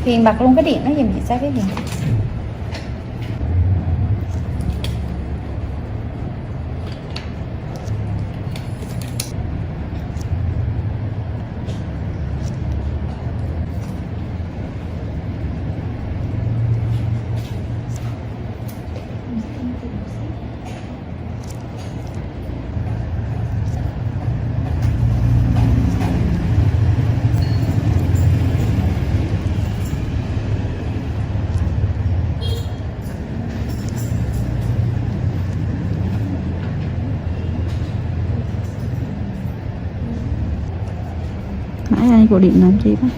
Hiền bật luôn cái điện nó giùm chị sao cái Hiền. Nãy ai gọi điện làm chi đó?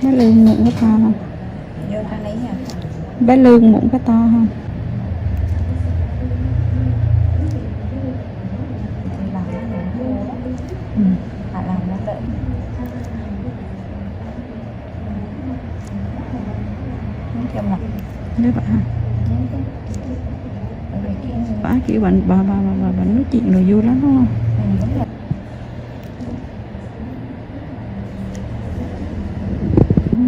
Bé Lương mụn có to không? Vô thang lấy nha. Bé Lương mụn có to không? Làm nó đỡ. Không mặt. Đấy bạn hả? Bà kiểu bà nói chuyện rồi vui lắm đúng không? Đúng rồi.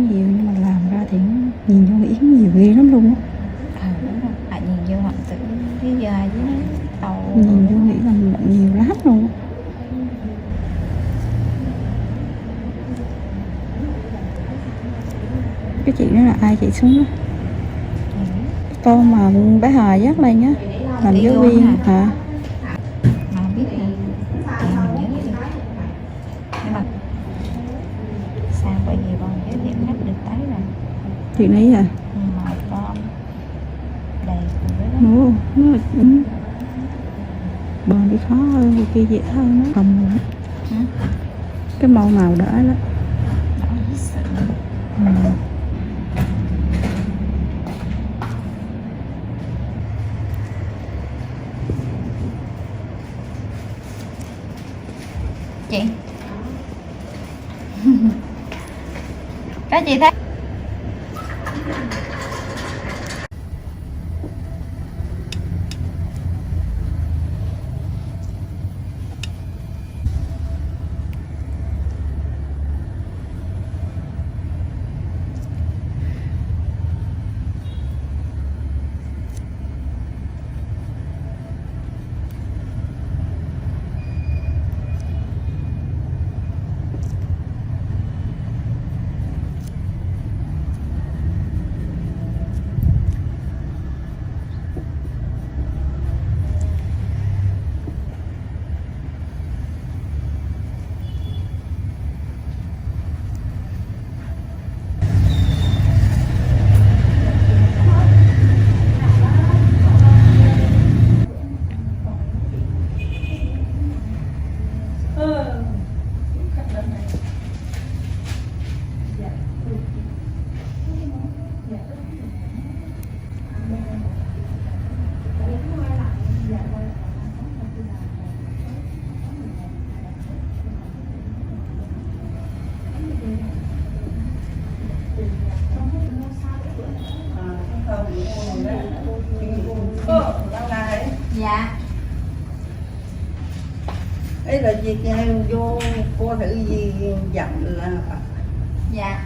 Nhiều nhưng mà làm ra thì nhìn vô nghĩ nhiều ghê lắm luôn á. Đúng rồi. Nhìn vô mặt tự cái dài với tàu. Nhìn vô nghĩ là nhiều lắm luôn á. Cái chị đó là ai chị xuống đó? Con mà bé Hà dắt lên á, làm giáo viên hả? Mà biết là mình nhớ đi. Nhưng mà sao bởi vì bọn giới thiệu khách được tới rồi. Chị này à? Mà con đầy cùng với đó. Nó bòn đi khó hơn, cái kia dễ hơn nó không rồi. Cái màu màu đỡ lắm. Đỡ hết sự. Chị các chị thấy Ấy là việc vô cô thử gì dặn là Dạ.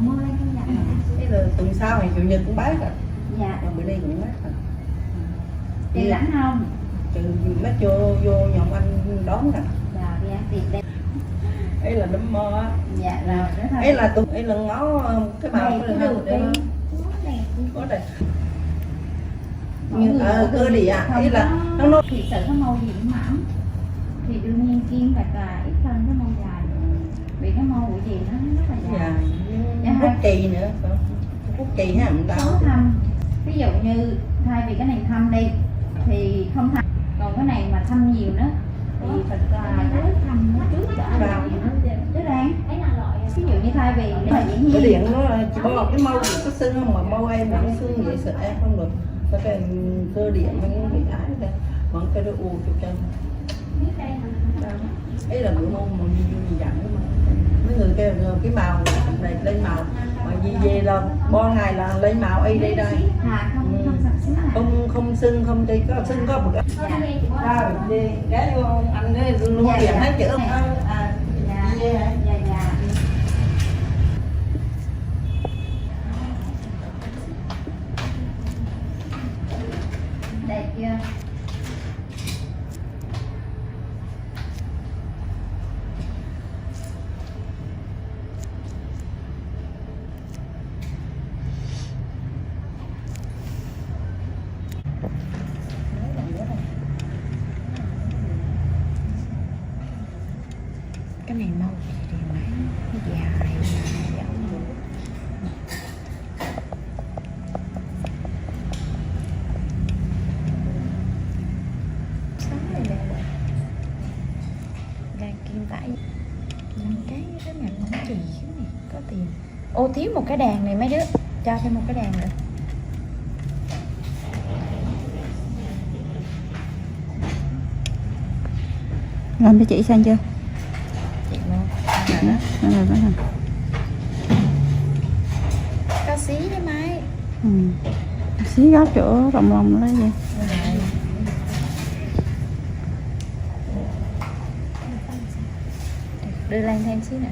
Mua lên con dặn. ấy là tuần sau ngày chủ nhật cũng bán rồi. Dạ. Rồi bữa nay cũng bán rồi. Tiền lãnh không? Trừ nó vô nhậu anh đón nè. Dạ, đi ăn tiền đây. Ấy là đấm mơ á. Dạ rồi. Ấy là ấy là ngó cái màu Này, của cái đường đây. đi. Có đây. Nhưng cơ địa ấy là nó thì sự nó màu gì cũng mỏng thì đương nhiên kiên phải là ít hơn cái màu dài vì cái màu của gì nó rất là dài. Phúc kỳ nữa, phúc kỳ ha mình có thâm, ví dụ như thay vì cái này thâm đi thì không thâm, còn cái này mà thâm nhiều nữa thì phải cái thâm nó trước đã vào chứ ráng. Ví dụ như thay vì cái này dĩ nhiên cái điện nó chỉ có cái màu có sưng không mà màu em nó sưng vậy sợ em không được. Cái cơ điện nó bị ái đây, còn cái đôi u chụp chân. Ấy là bữa mông mà gì dặn mà mấy người kêu cái màu này lên màu mà gì về là bo ngày là lên màu y đây đây không sưng không đi có sưng có một cái ra đi cái vô anh ấy luôn điện thấy chữ không đẹp chưa? Cái này màu gì thì máy dài đang kim tải cái này món gì này có tiền. Ô thiếu một cái đàn này mấy đứa, cho thêm một cái đàn nữa. làm cho chị xem chưa? Chị luôn Rồi. có xí với máy. Xí góc chỗ rộng lòng lấy vậy. Đưa lên thêm xí nè.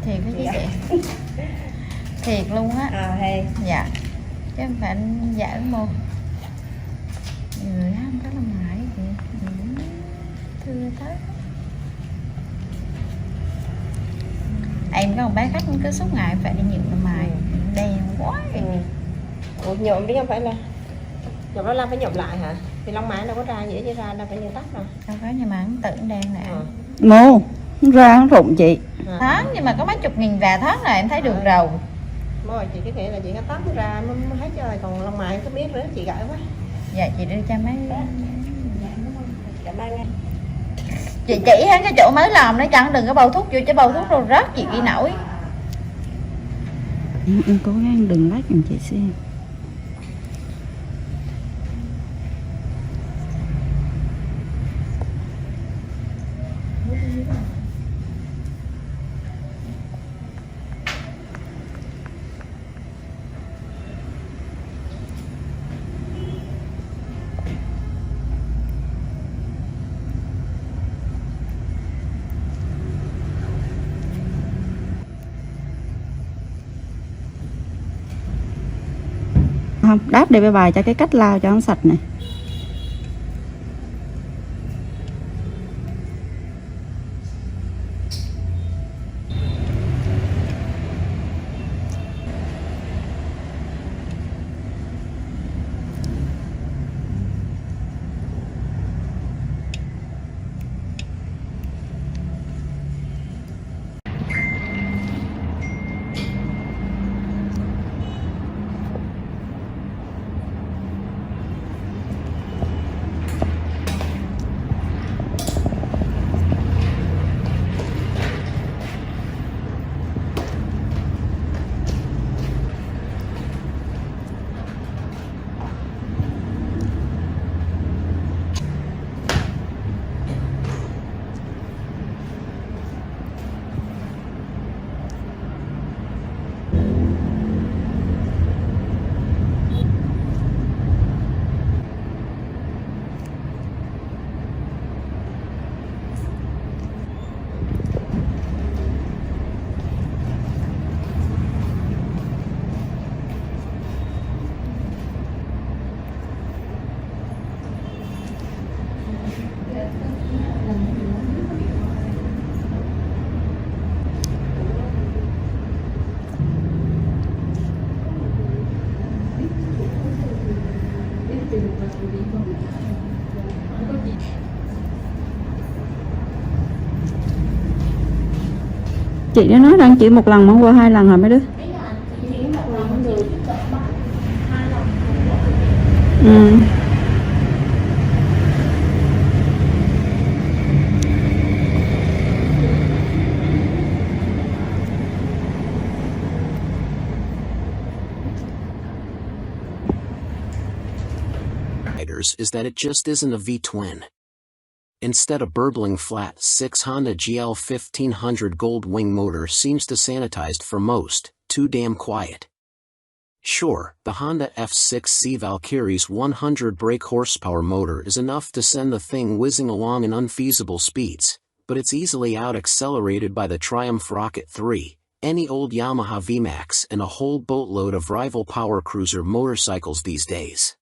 Thiệt cái gì vậy? Thiệt luôn á. Dạ. Chứ không phải anh giỡn mô. Người á, không có làm ngại gì. Thưa tới. Em có một bé khách cứ suốt ngày phải đi nhịn làm mài. Đen quá. Ủa nhuộm đi không phải là nhuộm đó Lam phải nhuộm lại hả? Thì lông mã đâu có ra dễ chứ ra đâu phải như tóc đâu. Đâu có nhưng mà hắn tự đen nè. Ngô, ra nó rụng chị. Tháng nhưng mà có mấy chục nghìn vài tháng là em thấy được rồi. Rồi chị cái nghĩa là chị cái tóc ra mới hết trời, còn lông mã cứ biết nữa chị gãi quá. Dạ chị đưa cho mấy. Cảm ơn em. Chị chỉ hắn cái chỗ mới làm nó chẳng đừng có bầu thuốc vô chứ bầu thuốc rồi rớt chị đi nổi. Em cố gắng đừng lách giùm chị xem. Không, đáp để bài cho cái cách lao cho nó sạch này. Chị đã nói rằng chỉ một lần mà qua 2 lần hả mấy đứa? Ừ. Is that it just isn't a V-twin. Instead, a burbling flat 6 Honda GL 1500 gold wing motor seems to sanitized for most, too damn quiet. Sure, the Honda F6C Valkyrie's 100 brake horsepower motor is enough to send the thing whizzing along in unfeasible speeds, but it's easily out-accelerated by the Triumph Rocket 3, any old Yamaha VMAX and a whole boatload of rival power cruiser motorcycles these days.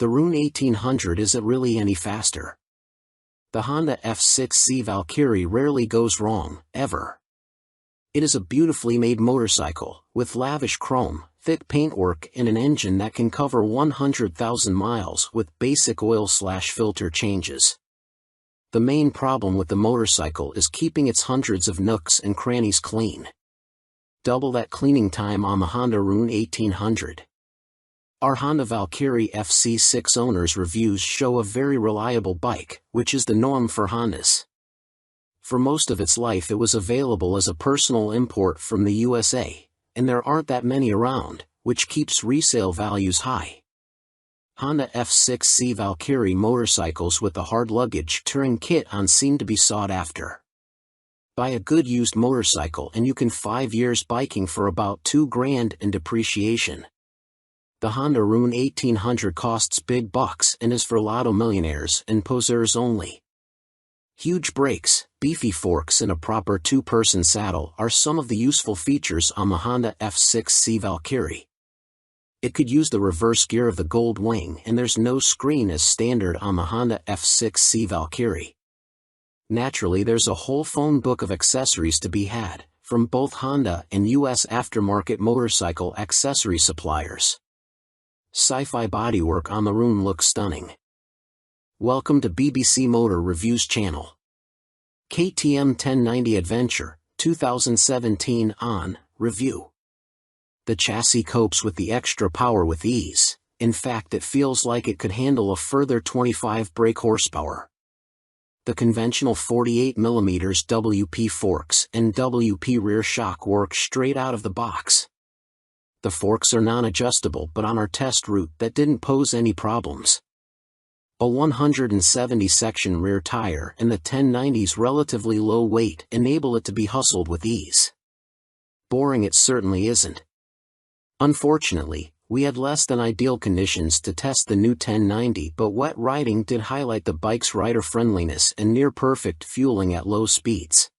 The Rune 1800 isn't really any faster. The Honda F6C Valkyrie rarely goes wrong, ever. It is a beautifully made motorcycle, with lavish chrome, thick paintwork and an engine that can cover 100,000 miles with basic oil/filter changes. The main problem with the motorcycle is keeping its hundreds of nooks and crannies clean. Double that cleaning time on the Honda Rune 1800. Our Honda Valkyrie FC6 owners' reviews show a very reliable bike, which is the norm for Hondas. For most of its life it was available as a personal import from the USA, and there aren't that many around, which keeps resale values high. Honda F6C Valkyrie motorcycles with the hard luggage touring kit on seem to be sought after. Buy a good used motorcycle and you can 5 years biking for about $2,000 in depreciation. The Honda Rune 1800 costs big bucks and is for lotto millionaires and poseurs only. Huge brakes, beefy forks and a proper 2-person saddle are some of the useful features on the Honda F6C Valkyrie. It could use the reverse gear of the Gold Wing and there's no screen as standard on the Honda F6C Valkyrie. Naturally, there's a whole phone book of accessories to be had, from both Honda and US aftermarket motorcycle accessory suppliers. Sci-fi bodywork on the Rune looks stunning. Welcome to BBC Motor Reviews channel. KTM 1090 Adventure, 2017 on review. The chassis copes with the extra power with ease. In fact, it feels like it could handle a further 25 brake horsepower. The conventional 48mm WP forks and WP rear shock work straight out of the box. The forks are non-adjustable, but on our test route that didn't pose any problems. A 170-section rear tire and the 1090's relatively low weight enable it to be hustled with ease. Boring it certainly isn't. Unfortunately, we had less than ideal conditions to test the new 1090, but wet riding did highlight the bike's rider friendliness and near-perfect fueling at low speeds.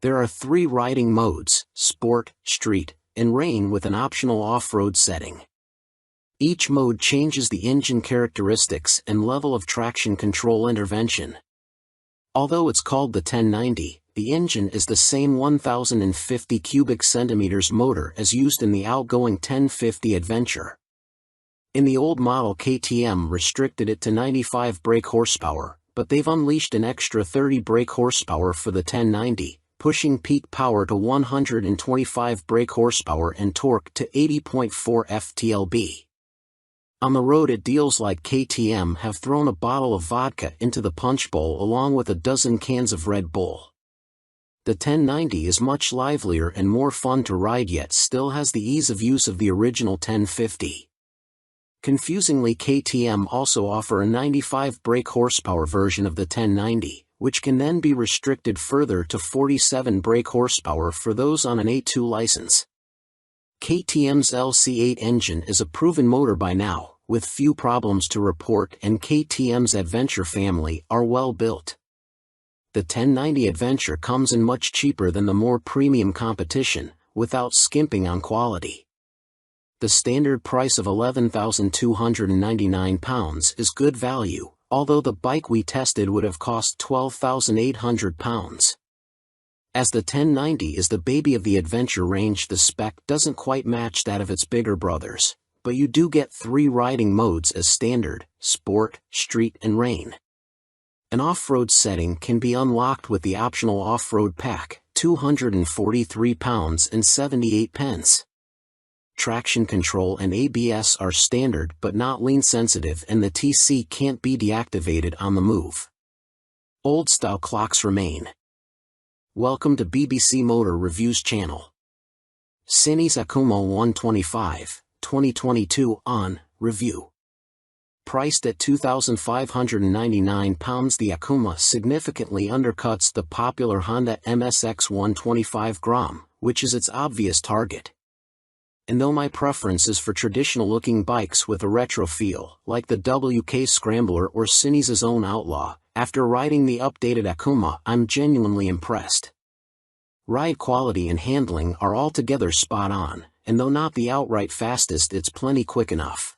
There are 3 riding modes: Sport, Street, and Rain, with an optional off-road setting. Each mode changes the engine characteristics and level of traction control intervention. Although it's called the 1090, the engine is the same 1050 cubic centimeters motor as used in the outgoing 1050 Adventure. In the old model, KTM restricted it to 95 brake horsepower, but they've unleashed an extra 30 brake horsepower for the 1090. Pushing peak power to 125 brake horsepower and torque to 80.4 ft-lb. On the road, it deals like KTM have thrown a bottle of vodka into the punch bowl along with a dozen cans of Red Bull. The 1090 is much livelier and more fun to ride, yet still has the ease of use of the original 1050. Confusingly, KTM also offer a 95 brake horsepower version of the 1090. Which can then be restricted further to 47 brake horsepower for those on an A2 license. KTM's LC8 engine is a proven motor by now, with few problems to report, and KTM's Adventure family are well built. The 1090 Adventure comes in much cheaper than the more premium competition, without skimping on quality. The standard price of £11,299 is good value, although the bike we tested would have cost £12,800. As the 1090 is the baby of the Adventure range, the spec doesn't quite match that of its bigger brothers, but you do get 3 riding modes as standard, sport, street and rain. An off-road setting can be unlocked with the optional off-road pack, £243 and 78 pence. Traction control and ABS are standard but not lean sensitive, and the TC can't be deactivated on the move. Old-style clocks remain. Welcome to BBC Motor Reviews channel. Cini Akuma 125, 2022 on review. Priced at £2,599, the Akuma significantly undercuts the popular Honda MSX 125 Grom, which is its obvious target. And though my preference is for traditional-looking bikes with a retro feel, like the WK Scrambler or Cini's own Outlaw, after riding the updated Akuma, I'm genuinely impressed. Ride quality and handling are altogether spot on, and though not the outright fastest, it's plenty quick enough.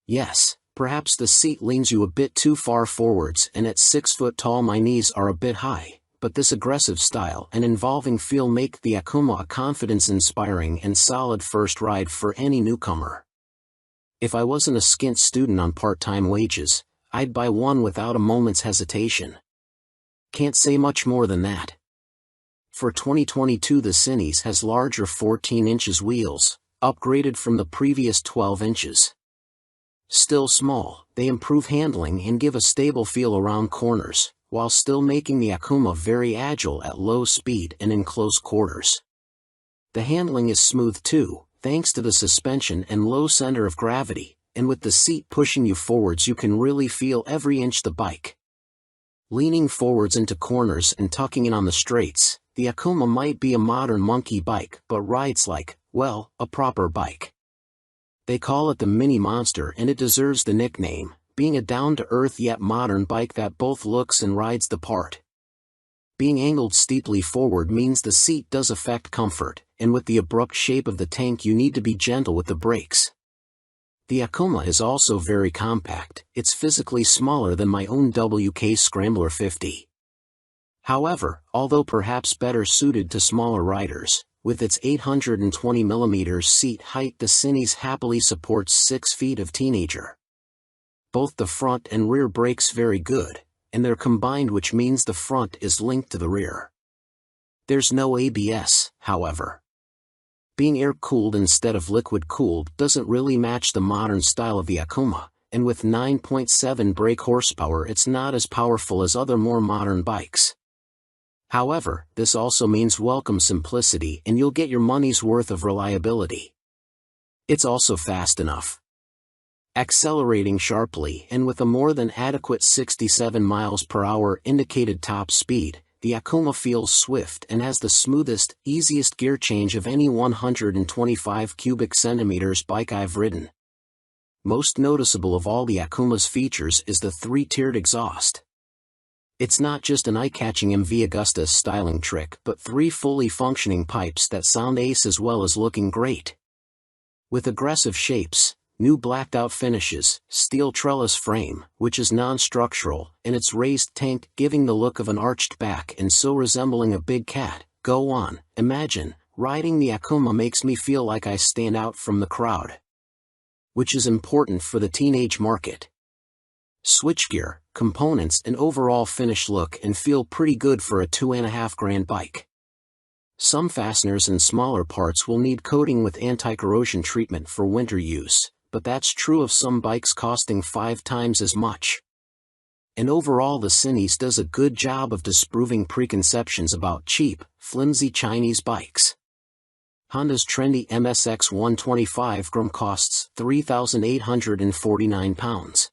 Yes, perhaps the seat leans you a bit too far forwards, and at 6 foot tall my knees are a bit high, but this aggressive style and involving feel make the Akuma a confidence-inspiring and solid first ride for any newcomer. If I wasn't a skint student on part-time wages, I'd buy one without a moment's hesitation. Can't say much more than that. For 2022, the Cini's has larger 14 inches wheels, upgraded from the previous 12 inches. Still small, they improve handling and give a stable feel around corners, while still making the Akuma very agile at low speed and in close quarters. The handling is smooth too, thanks to the suspension and low center of gravity, and with the seat pushing you forwards you can really feel every inch the bike. Leaning forwards into corners and tucking in on the straights, the Akuma might be a modern monkey bike but rides like, well, a proper bike. They call it the Mini Monster, and it deserves the nickname, being a down-to-earth yet modern bike that both looks and rides the part. Being angled steeply forward means the seat does affect comfort, and with the abrupt shape of the tank you need to be gentle with the brakes. The Akuma is also very compact, it's physically smaller than my own WK Scrambler 50. However, although perhaps better suited to smaller riders, with its 820mm seat height the Cini's happily supports 6 feet of teenager. Both the front and rear brakes very good, and they're combined, which means the front is linked to the rear. There's no ABS, however. Being air-cooled instead of liquid-cooled doesn't really match the modern style of the Akuma, and with 9.7 brake horsepower it's not as powerful as other more modern bikes. However, this also means welcome simplicity and you'll get your money's worth of reliability. It's also fast enough. Accelerating sharply and with a more than adequate 67 miles per hour indicated top speed, the Akuma feels swift and has the smoothest, easiest gear change of any 125 cubic centimeters bike I've ridden. Most noticeable of all the Akuma's features is the 3-tiered exhaust. It's not just an eye-catching MV Augusta styling trick but 3 fully functioning pipes that sound ace as well as looking great. With aggressive shapes, new blacked-out finishes, steel trellis frame, which is non-structural, and its raised tank giving the look of an arched back and so resembling a big cat, go on, imagine, riding the Akuma makes me feel like I stand out from the crowd. Which is important for the teenage market. Switchgear, components and overall finish look and feel pretty good for a $2,500 bike. Some fasteners and smaller parts will need coating with anti-corrosion treatment for winter use, but that's true of some bikes costing 5 times as much. And overall the Cini's does a good job of disproving preconceptions about cheap, flimsy Chinese bikes. Honda's trendy MSX 125 Grom costs £3,849.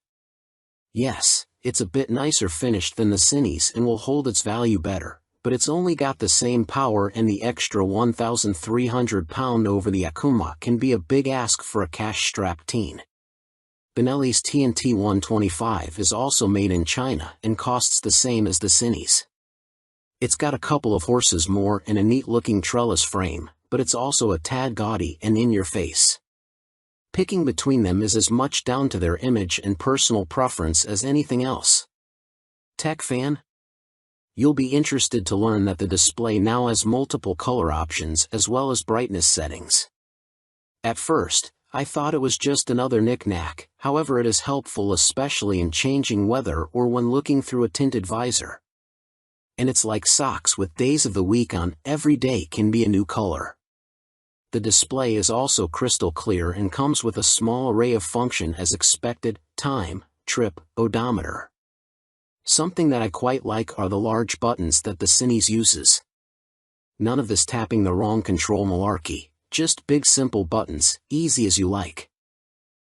Yes, it's a bit nicer finished than the Cini's and will hold its value better, but it's only got the same power, and the extra £1,300 over the Akuma can be a big ask for a cash-strapped teen. Benelli's TNT 125 is also made in China and costs the same as the Cini's. It's got a couple of horses more and a neat-looking trellis frame, but it's also a tad gaudy and in your face. Picking between them is as much down to their image and personal preference as anything else. Tech fan? You'll be interested to learn that the display now has multiple color options as well as brightness settings. At first, I thought it was just another knick-knack, however it is helpful especially in changing weather or when looking through a tinted visor. And it's like socks with days of the week on, every day can be a new color. The display is also crystal clear and comes with a small array of function as expected: time, trip, odometer. Something that I quite like are the large buttons that the Cini uses. None of this tapping the wrong control malarkey, just big simple buttons, easy as you like.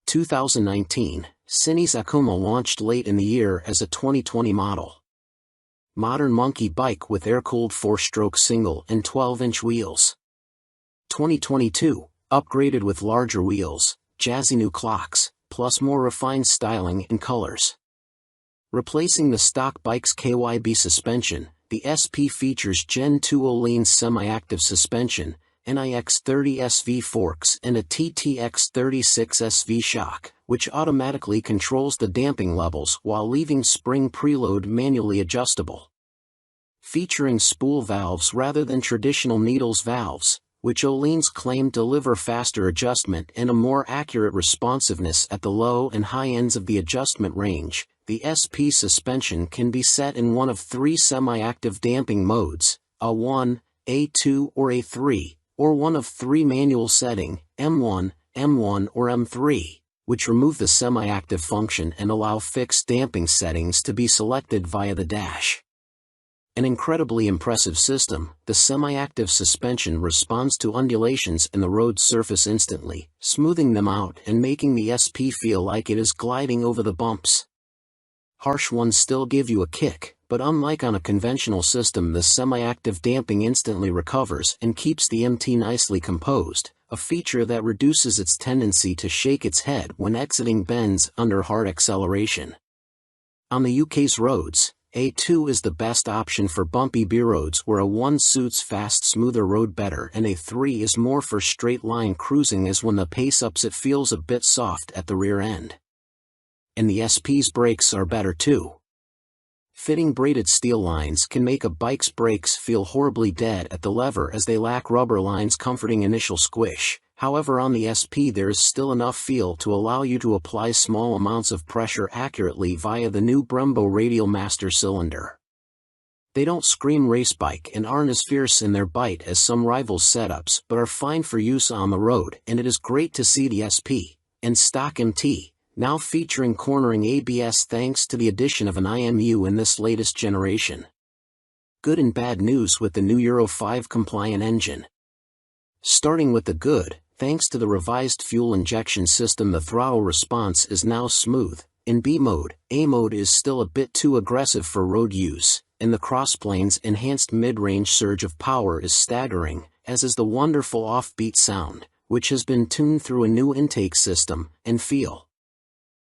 2019, Cini Akuma launched late in the year as a 2020 model. Modern monkey bike with air-cooled 4-stroke single and 12-inch wheels. 2022, upgraded with larger wheels, jazzy new clocks, plus more refined styling and colors. Replacing the stock bike's KYB suspension, the SP features Gen 2 Öhlins semi-active suspension, NIX30 SV forks and a TTX36 SV shock, which automatically controls the damping levels while leaving spring preload manually adjustable. Featuring spool valves rather than traditional needles valves, which Öhlins claim deliver faster adjustment and a more accurate responsiveness at the low and high ends of the adjustment range. The SP suspension can be set in one of 3 semi-active damping modes, A1, A2 or A3, or one of 3 manual setting, M1, M1 or M3, which remove the semi-active function and allow fixed damping settings to be selected via the dash. An incredibly impressive system, the semi-active suspension responds to undulations in the road surface instantly, smoothing them out and making the SP feel like it is gliding over the bumps. Harsh ones still give you a kick, but unlike on a conventional system, the semi-active damping instantly recovers and keeps the MT nicely composed, a feature that reduces its tendency to shake its head when exiting bends under hard acceleration. On the UK's roads, A2 is the best option for bumpy B roads where A1 suits fast, smoother road better, and A3 is more for straight-line cruising, as when the pace ups it feels a bit soft at the rear end. And the SP's brakes are better too. Fitting braided steel lines can make a bike's brakes feel horribly dead at the lever as they lack rubber lines comforting initial squish. However, on the SP there is still enough feel to allow you to apply small amounts of pressure accurately via the new Brembo radial master cylinder. They don't scream race bike and aren't as fierce in their bite as some rivals' setups, but are fine for use on the road, and it is great to see the SP and stock MT now featuring cornering ABS thanks to the addition of an IMU in this latest generation. Good and bad news with the new Euro 5 compliant engine. Starting with the good, thanks to the revised fuel injection system, the throttle response is now smooth. In B mode, A mode is still a bit too aggressive for road use, and the crossplane's enhanced mid-range surge of power is staggering, as is the wonderful offbeat sound, which has been tuned through a new intake system and feel.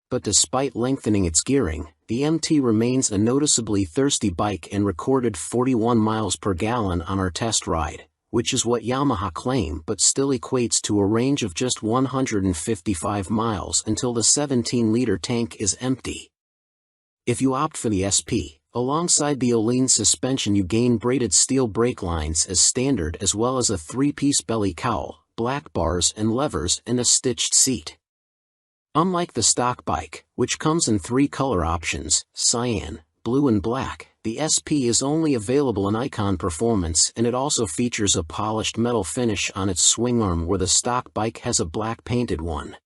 But despite lengthening its gearing, the MT remains a noticeably thirsty bike and recorded 41 miles per gallon on our test ride, which is what Yamaha claim, but still equates to a range of just 155 miles until the 17-liter tank is empty. If you opt for the SP, alongside the Öhlins suspension you gain braided steel brake lines as standard, as well as a 3-piece belly cowl, black bars and levers, and a stitched seat. Unlike the stock bike, which comes in 3 color options, cyan, blue and black, the SP is only available in Icon Performance, and it also features a polished metal finish on its swing arm where the stock bike has a black painted one.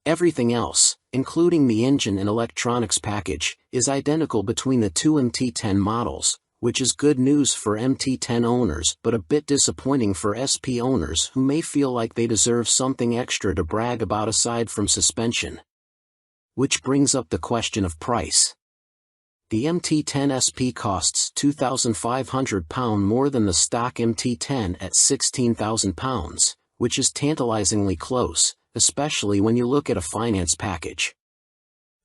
Everything else, including the engine and electronics package, is identical between the 2 MT-10 models, which is good news for MT-10 owners but a bit disappointing for SP owners who may feel like they deserve something extra to brag about aside from suspension. Which brings up the question of price. The MT-10 SP costs £2,500 more than the stock MT-10 at £16,000, which is tantalizingly close, especially when you look at a finance package.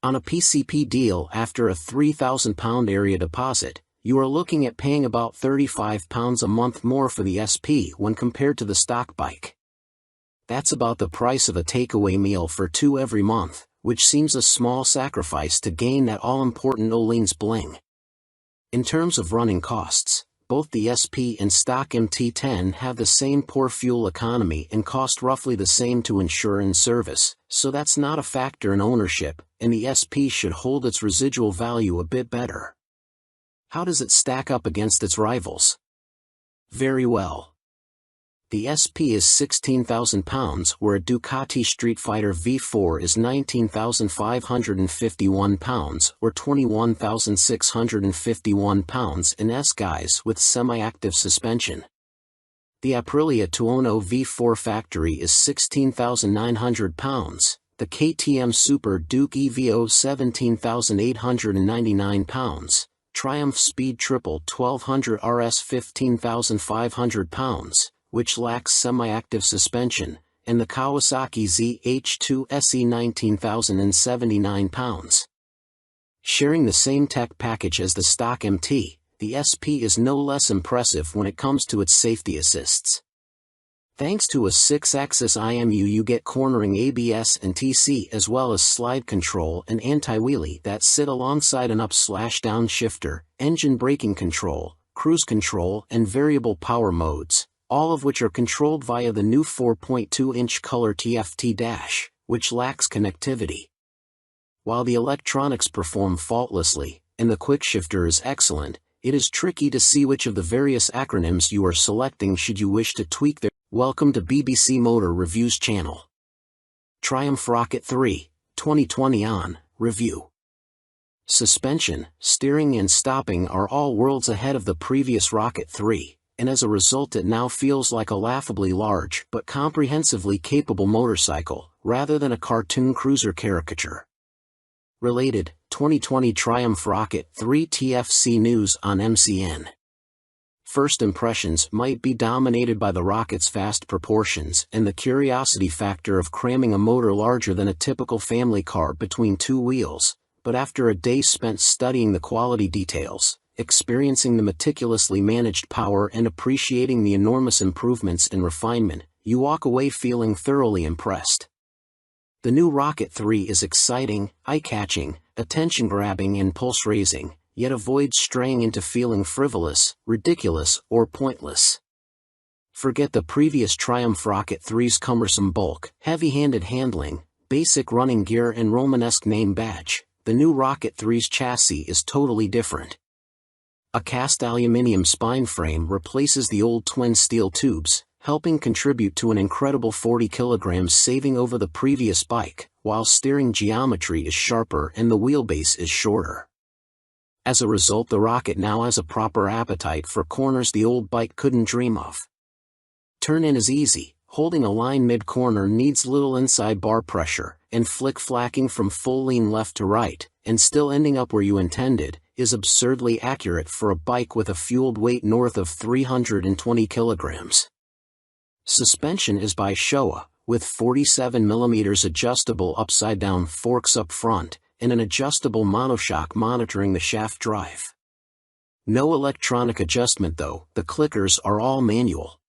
On a PCP deal after a £3,000 area deposit, you are looking at paying about £35 a month more for the SP when compared to the stock bike. That's about the price of a takeaway meal for 2 every month, which seems a small sacrifice to gain that all-important Öhlins bling. In terms of running costs, both the SP and stock MT-10 have the same poor fuel economy and cost roughly the same to insure and service, so that's not a factor in ownership, and the SP should hold its residual value a bit better. How does it stack up against its rivals? Very well. The SP is £16,000, where a Ducati Street Fighter V4 is £19,551, or £21,651 in S-guise with semi-active suspension. The Aprilia Tuono V4 factory is £16,900, the KTM Super Duke EVO £17,899, Triumph Speed Triple 1200 RS £15,500, which lacks semi-active suspension, and the Kawasaki ZH2 SE £19,079. Sharing the same tech package as the stock MT, the SP is no less impressive when it comes to its safety assists. Thanks to a 6-axis IMU, you get cornering ABS and TC, as well as slide control and anti-wheelie that sit alongside an up/down shifter, engine braking control, cruise control, and variable power modes, all of which are controlled via the new 4.2-inch color TFT dash, which lacks connectivity. While the electronics perform faultlessly, and the quickshifter is excellent, it is tricky to see which of the various acronyms you are selecting should you wish to tweak their. Welcome to BBC Motor Reviews channel. Triumph Rocket 3, 2020 on review. Suspension, steering and stopping are all worlds ahead of the previous Rocket 3, and as a result it now feels like a laughably large but comprehensively capable motorcycle, rather than a cartoon cruiser caricature. Related, 2020 Triumph Rocket 3 TFC news on MCN. First impressions might be dominated by the rocket's vast proportions and the curiosity factor of cramming a motor larger than a typical family car between two wheels, but after a day spent studying the quality details, experiencing the meticulously managed power and appreciating the enormous improvements and refinement, you walk away feeling thoroughly impressed. The new Rocket 3 is exciting, eye-catching, attention-grabbing and pulse-raising, yet avoids straying into feeling frivolous, ridiculous, or pointless. Forget the previous Triumph Rocket 3's cumbersome bulk, heavy-handed handling, basic running gear and Romanesque name badge. The new Rocket 3's chassis is totally different. A cast aluminium spine frame replaces the old twin steel tubes, helping contribute to an incredible 40 kilograms saving over the previous bike, while steering geometry is sharper and the wheelbase is shorter. As a result, the Rocket now has a proper appetite for corners the old bike couldn't dream of. Turn-in is easy, holding a line mid-corner needs little inside bar pressure, and flick-flacking from full lean left to right, and still ending up where you intended, is absurdly accurate for a bike with a fueled weight north of 320 kilograms. Suspension is by Showa, with 47mm adjustable upside-down forks up front, and an adjustable monoshock monitoring the shaft drive. No electronic adjustment though, the clickers are all manual.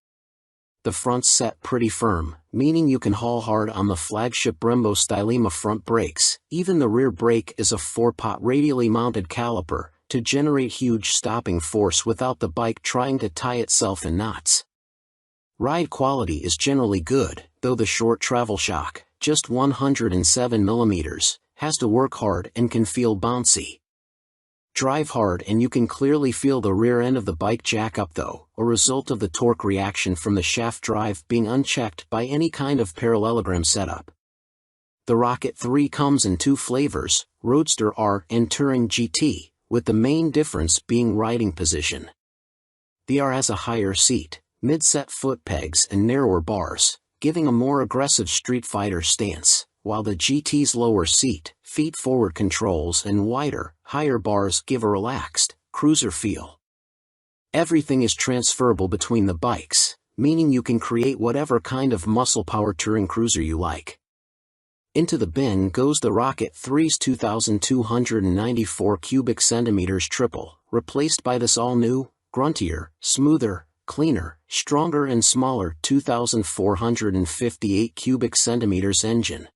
The front's set pretty firm, meaning you can haul hard on the flagship Brembo Stylema front brakes. Even the rear brake is a 4-pot radially mounted caliper, to generate huge stopping force without the bike trying to tie itself in knots. Ride quality is generally good, though the short travel shock, just 107mm, has to work hard and can feel bouncy. Drive hard and you can clearly feel the rear end of the bike jack up though, a result of the torque reaction from the shaft drive being unchecked by any kind of parallelogram setup. The Rocket 3 comes in two flavors, Roadster R and Touring GT, with the main difference being riding position. The R has a higher seat, mid-set foot pegs and narrower bars, giving a more aggressive Street Fighter stance, while the GT's lower seat, feet-forward controls and wider, higher bars give a relaxed, cruiser feel. Everything is transferable between the bikes, meaning you can create whatever kind of muscle power touring cruiser you like. Into the bin goes the Rocket 3's 2,294 cubic centimeters triple, replaced by this all-new, gruntier, smoother, cleaner, stronger and smaller 2,458 cubic centimeters engine.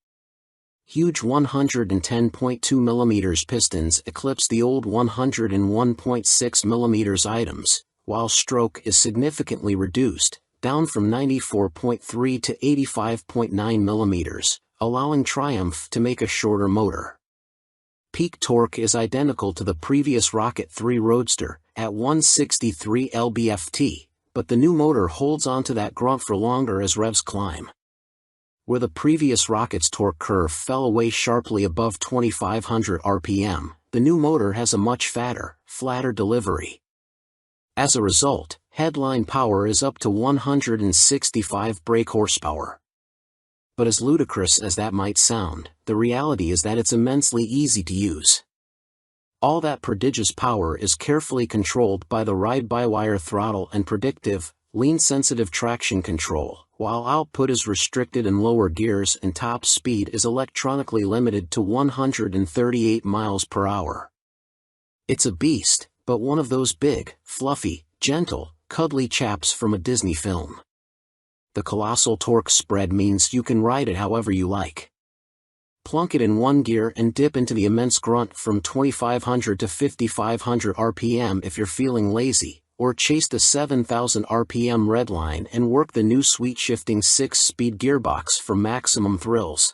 Huge 110.2mm pistons eclipse the old 101.6mm items, while stroke is significantly reduced, down from 94.3 to 85.9 millimeters, allowing Triumph to make a shorter motor. Peak torque is identical to the previous Rocket 3 Roadster, at 163 lb-ft, but the new motor holds onto that grunt for longer as revs climb. Where the previous Rocket's torque curve fell away sharply above 2500 rpm, the new motor has a much fatter, flatter delivery. As a result, headline power is up to 165 brake horsepower. But as ludicrous as that might sound, the reality is that it's immensely easy to use. All that prodigious power is carefully controlled by the ride-by-wire throttle and predictive, lean-sensitive traction control, while output is restricted in lower gears and top speed is electronically limited to 138 miles per hour. It's a beast, but one of those big, fluffy, gentle, cuddly chaps from a Disney film. The colossal torque spread means you can ride it however you like. Plunk it in one gear and dip into the immense grunt from 2500 to 5500 rpm if you're feeling lazy, or chase the 7000 rpm redline and work the new sweet-shifting 6-speed gearbox for maximum thrills.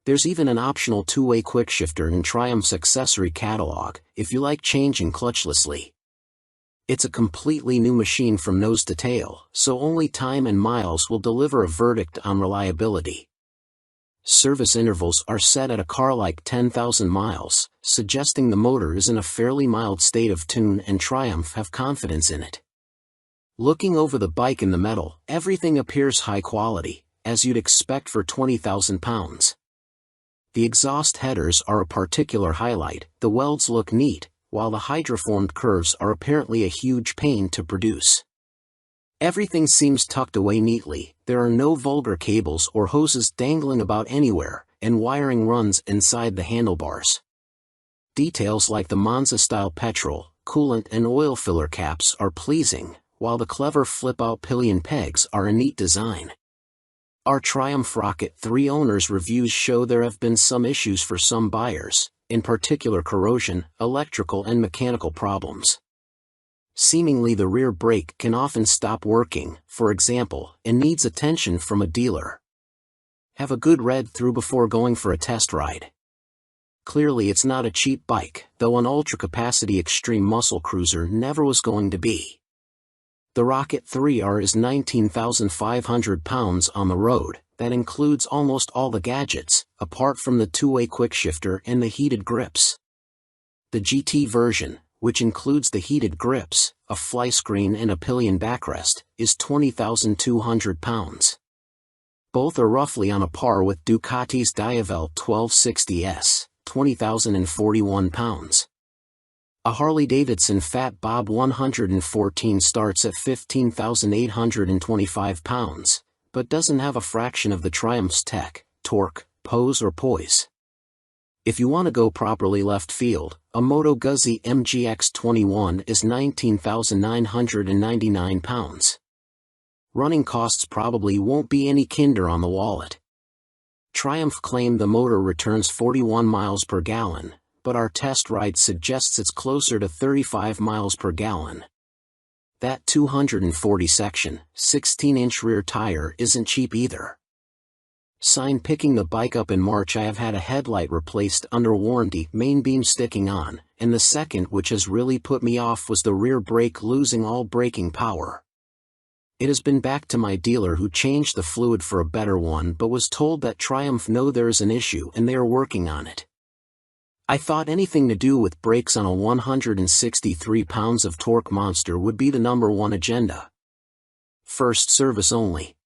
There's even an optional two-way quickshifter in Triumph's accessory catalog, if you like changing clutchlessly. It's a completely new machine from nose to tail, so only time and miles will deliver a verdict on reliability. Service intervals are set at a car like 10,000 miles, suggesting the motor is in a fairly mild state of tune and Triumph have confidence in it. Looking over the bike in the metal, everything appears high quality, as you'd expect for 20,000 pounds. The exhaust headers are a particular highlight, the welds look neat, while the hydroformed curves are apparently a huge pain to produce. Everything seems tucked away neatly, there are no vulgar cables or hoses dangling about anywhere, and wiring runs inside the handlebars. Details like the Monza-style petrol, coolant and oil filler caps are pleasing, while the clever flip-out pillion pegs are a neat design. Our Triumph Rocket 3 owners' reviews show there have been some issues for some buyers, in particular corrosion, electrical and mechanical problems. Seemingly the rear brake can often stop working, for example, and needs attention from a dealer. Have a good read through before going for a test ride. Clearly it's not a cheap bike, though an ultra-capacity extreme muscle cruiser never was going to be. The Rocket 3R is 19,500 pounds on the road. That includes almost all the gadgets, apart from the two-way quickshifter and the heated grips. The GT version, which includes the heated grips, a fly screen and a pillion backrest, is 20,200 pounds. Both are roughly on a par with Ducati's Diavel 1260S, 20,041 pounds. A Harley-Davidson Fat Bob 114 starts at 15,825 pounds. But doesn't have a fraction of the Triumph's tech, torque, pose or poise. If you want to go properly left field, a Moto Guzzi MGX21 is 19,999 pounds. Running costs probably won't be any kinder on the wallet. Triumph claimed the motor returns 41 miles per gallon, but our test ride suggests it's closer to 35 miles per gallon. That 240 section, 16-inch rear tire isn't cheap either. Sign picking the bike up in March I have had a headlight replaced under warranty, main beam sticking on, and the second which has really put me off was the rear brake losing all braking power. It has been back to my dealer who changed the fluid for a better one but was told that Triumph know there is an issue and they are working on it. I thought anything to do with brakes on a 163 pounds of torque monster would be the #1 agenda. First service only.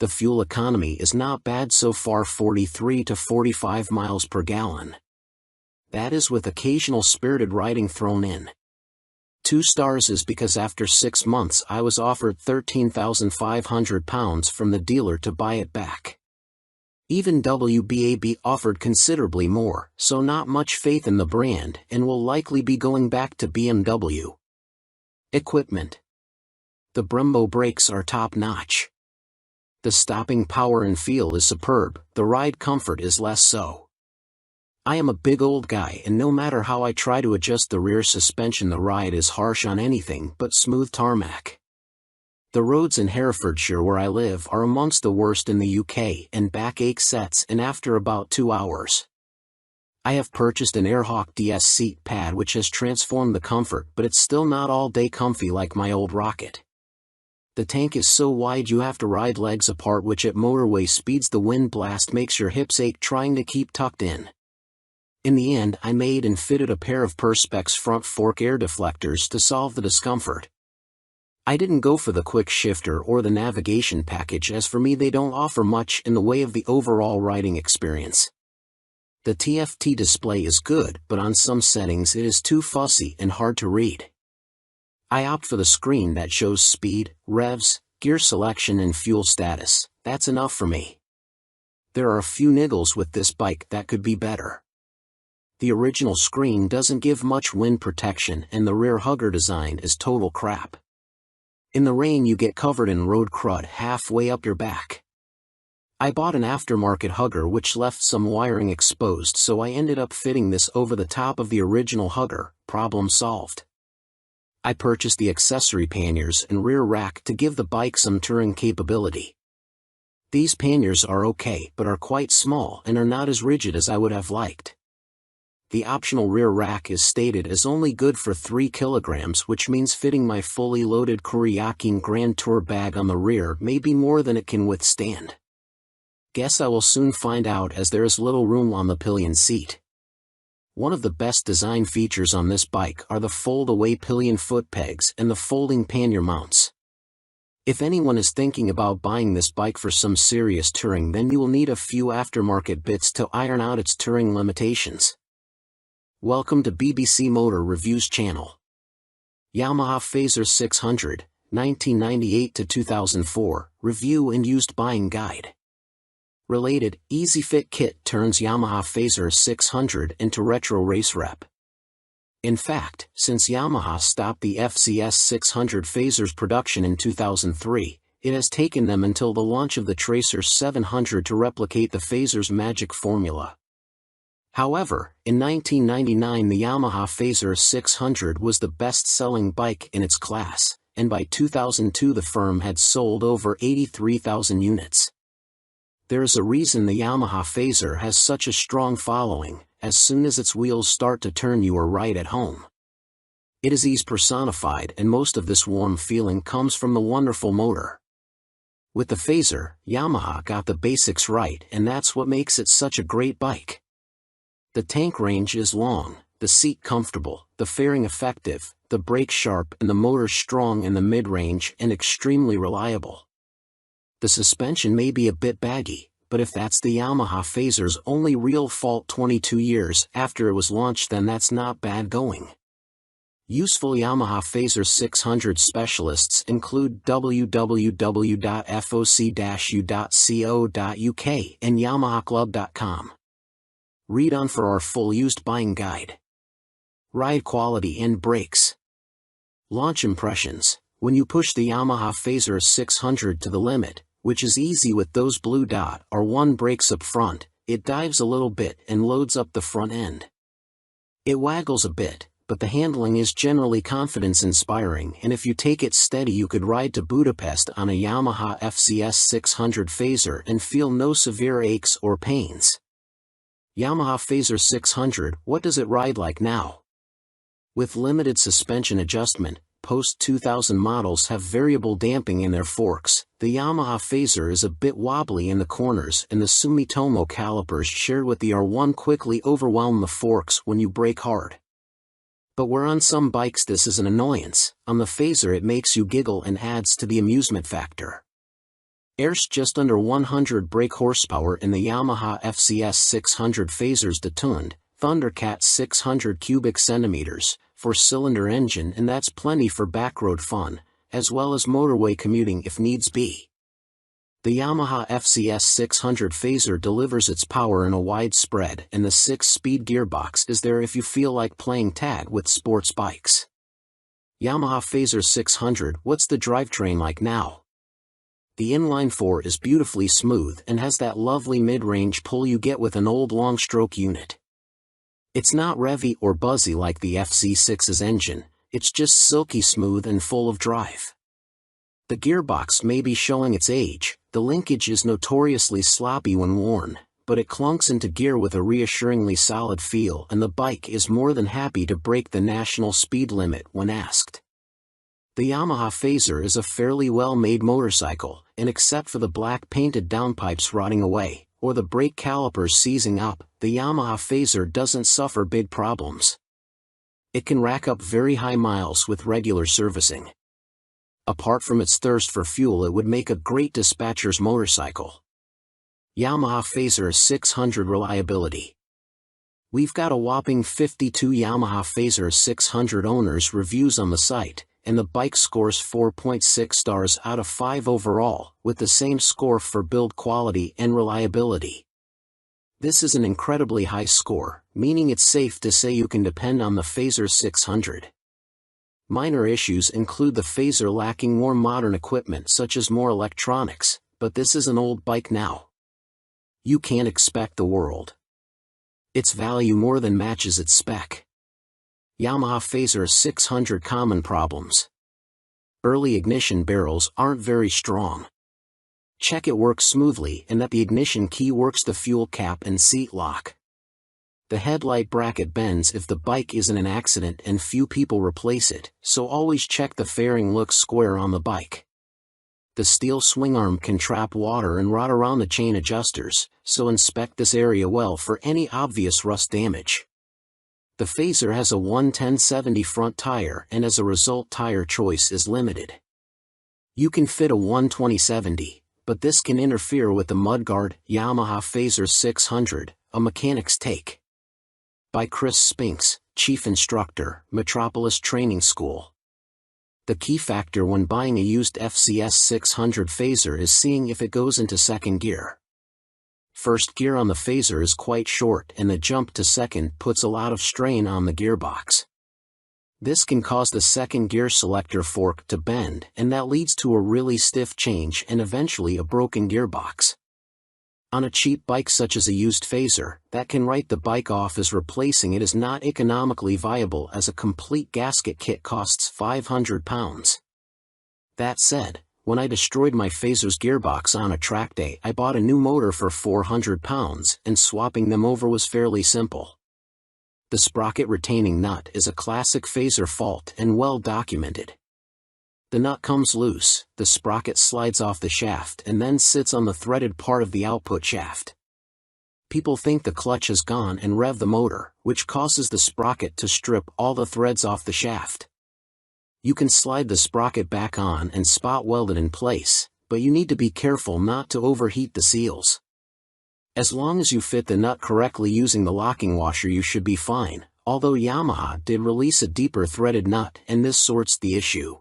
The fuel economy is not bad so far, 43 to 45 miles per gallon. That is with occasional spirited riding thrown in. 2 stars is because after 6 months I was offered 13,500 pounds from the dealer to buy it back. Even WBAB offered considerably more, so not much faith in the brand and will likely be going back to BMW. Equipment. The Brembo brakes are top-notch. The stopping power and feel is superb, the ride comfort is less so. I am a big old guy, and no matter how I try to adjust the rear suspension, the ride is harsh on anything but smooth tarmac. The roads in Herefordshire where I live are amongst the worst in the UK, and backache sets in after about 2 hours. I have purchased an Airhawk DS seat pad which has transformed the comfort, but it's still not all day comfy like my old Rocket. The tank is so wide you have to ride legs apart, which at motorway speeds the wind blast makes your hips ache trying to keep tucked in. In the end, I made and fitted a pair of Perspex front fork air deflectors to solve the discomfort. I didn't go for the quick shifter or the navigation package, as for me they don't offer much in the way of the overall riding experience. The TFT display is good, but on some settings it is too fussy and hard to read. I opt for the screen that shows speed, revs, gear selection and fuel status. That's enough for me. There are a few niggles with this bike that could be better. The original screen doesn't give much wind protection, and the rear hugger design is total crap. In the rain you get covered in road crud halfway up your back. I bought an aftermarket hugger which left some wiring exposed, so I ended up fitting this over the top of the original hugger. Problem solved. I purchased the accessory panniers and rear rack to give the bike some touring capability. These panniers are okay, but are quite small and are not as rigid as I would have liked. The optional rear rack is stated as only good for 3 kilograms, which means fitting my fully loaded Kuryakin Grand Tour bag on the rear may be more than it can withstand. Guess I will soon find out, as there is little room on the pillion seat. One of the best design features on this bike are the fold-away pillion foot pegs and the folding pannier mounts. If anyone is thinking about buying this bike for some serious touring, then you will need a few aftermarket bits to iron out its touring limitations. Welcome to BBC Motor Reviews channel. Yamaha Fazer 600, 1998 to 2004, Review and Used Buying Guide. Related, Easy Fit Kit turns Yamaha Fazer 600 into retro race rep. In fact, since Yamaha stopped the FCS 600 Fazer's production in 2003, it has taken them until the launch of the Tracer 700 to replicate the Fazer's magic formula. However, in 1999 the Yamaha Fazer 600 was the best-selling bike in its class, and by 2002 the firm had sold over 83,000 units. There is a reason the Yamaha Fazer has such a strong following. As soon as its wheels start to turn you are right at home. It is ease personified, and most of this warm feeling comes from the wonderful motor. With the Fazer, Yamaha got the basics right, and that's what makes it such a great bike. The tank range is long, the seat comfortable, the fairing effective, the brake sharp, and the motor strong in the mid-range and extremely reliable. The suspension may be a bit baggy, but if that's the Yamaha Fazer's only real fault 22 years after it was launched, then that's not bad going. Useful Yamaha Fazer 600 specialists include www.foc-u.co.uk and yamahaclub.com. Read on for our full used buying guide. Ride quality and brakes. Launch impressions. When you push the Yamaha Fazer 600 to the limit, which is easy with those blue dot or 1 brakes up front, it dives a little bit and loads up the front end. It waggles a bit, but the handling is generally confidence-inspiring, and if you take it steady you could ride to Budapest on a Yamaha FCS 600 Fazer and feel no severe aches or pains. Yamaha Fazer 600, what does it ride like now? With limited suspension adjustment, post-2000 models have variable damping in their forks. The Yamaha Fazer is a bit wobbly in the corners, and the Sumitomo calipers shared with the R1 quickly overwhelm the forks when you brake hard. But where on some bikes this is an annoyance, on the Fazer it makes you giggle and adds to the amusement factor. There's just under 100 brake horsepower in the Yamaha FCS 600 Fazer's detuned Thundercat 600 cubic centimeters, 4-cylinder engine, and that's plenty for backroad fun, as well as motorway commuting if needs be. The Yamaha FCS 600 Fazer delivers its power in a wide spread, and the 6-speed gearbox is there if you feel like playing tag with sports bikes. Yamaha Fazer 600, what's the drivetrain like now? The inline-4 is beautifully smooth and has that lovely mid-range pull you get with an old long-stroke unit. It's not revvy or buzzy like the FC6's engine, it's just silky smooth and full of drive. The gearbox may be showing its age, the linkage is notoriously sloppy when worn, but it clunks into gear with a reassuringly solid feel, and the bike is more than happy to break the national speed limit when asked. The Yamaha Fazer is a fairly well-made motorcycle, and except for the black painted downpipes rotting away, or the brake calipers seizing up, the Yamaha Fazer doesn't suffer big problems. It can rack up very high miles with regular servicing. Apart from its thirst for fuel, it would make a great dispatcher's motorcycle. Yamaha Fazer 600 reliability. We've got a whopping 52 Yamaha Fazer 600 owners reviews on the site, and the bike scores 4.6 stars out of 5 overall, with the same score for build quality and reliability. This is an incredibly high score, meaning it's safe to say you can depend on the Fazer 600. Minor issues include the Fazer lacking more modern equipment such as more electronics, but this is an old bike now. You can't expect the world. Its value more than matches its spec. Yamaha Fazer 600 common problems. Early ignition barrels aren't very strong. Check it works smoothly and that the ignition key works the fuel cap and seat lock. The headlight bracket bends if the bike is in an accident and few people replace it, so always check the fairing looks square on the bike. The steel swing arm can trap water and rot around the chain adjusters, so inspect this area well for any obvious rust damage. The Fazer has a 110/70 front tire, and as a result tire choice is limited. You can fit a 120/70, but this can interfere with the mudguard. Yamaha Fazer 600, a mechanic's take. By Chris Spinks, Chief Instructor, Metropolis Training School. The key factor when buying a used FCS 600 Fazer is seeing if it goes into second gear. First gear on the Fazer is quite short, and the jump to second puts a lot of strain on the gearbox. This can cause the second gear selector fork to bend, and that leads to a really stiff change and eventually a broken gearbox. On a cheap bike such as a used Fazer, that can write the bike off as replacing it is not economically viable, as a complete gasket kit costs £500. That said, when I destroyed my Fazer's gearbox on a track day, I bought a new motor for £400, and swapping them over was fairly simple. The sprocket retaining nut is a classic Fazer fault and well documented. The nut comes loose, the sprocket slides off the shaft and then sits on the threaded part of the output shaft. People think the clutch is gone and rev the motor, which causes the sprocket to strip all the threads off the shaft. You can slide the sprocket back on and spot weld it in place, but you need to be careful not to overheat the seals. As long as you fit the nut correctly using the locking washer, you should be fine, although Yamaha did release a deeper threaded nut and this sorts the issue.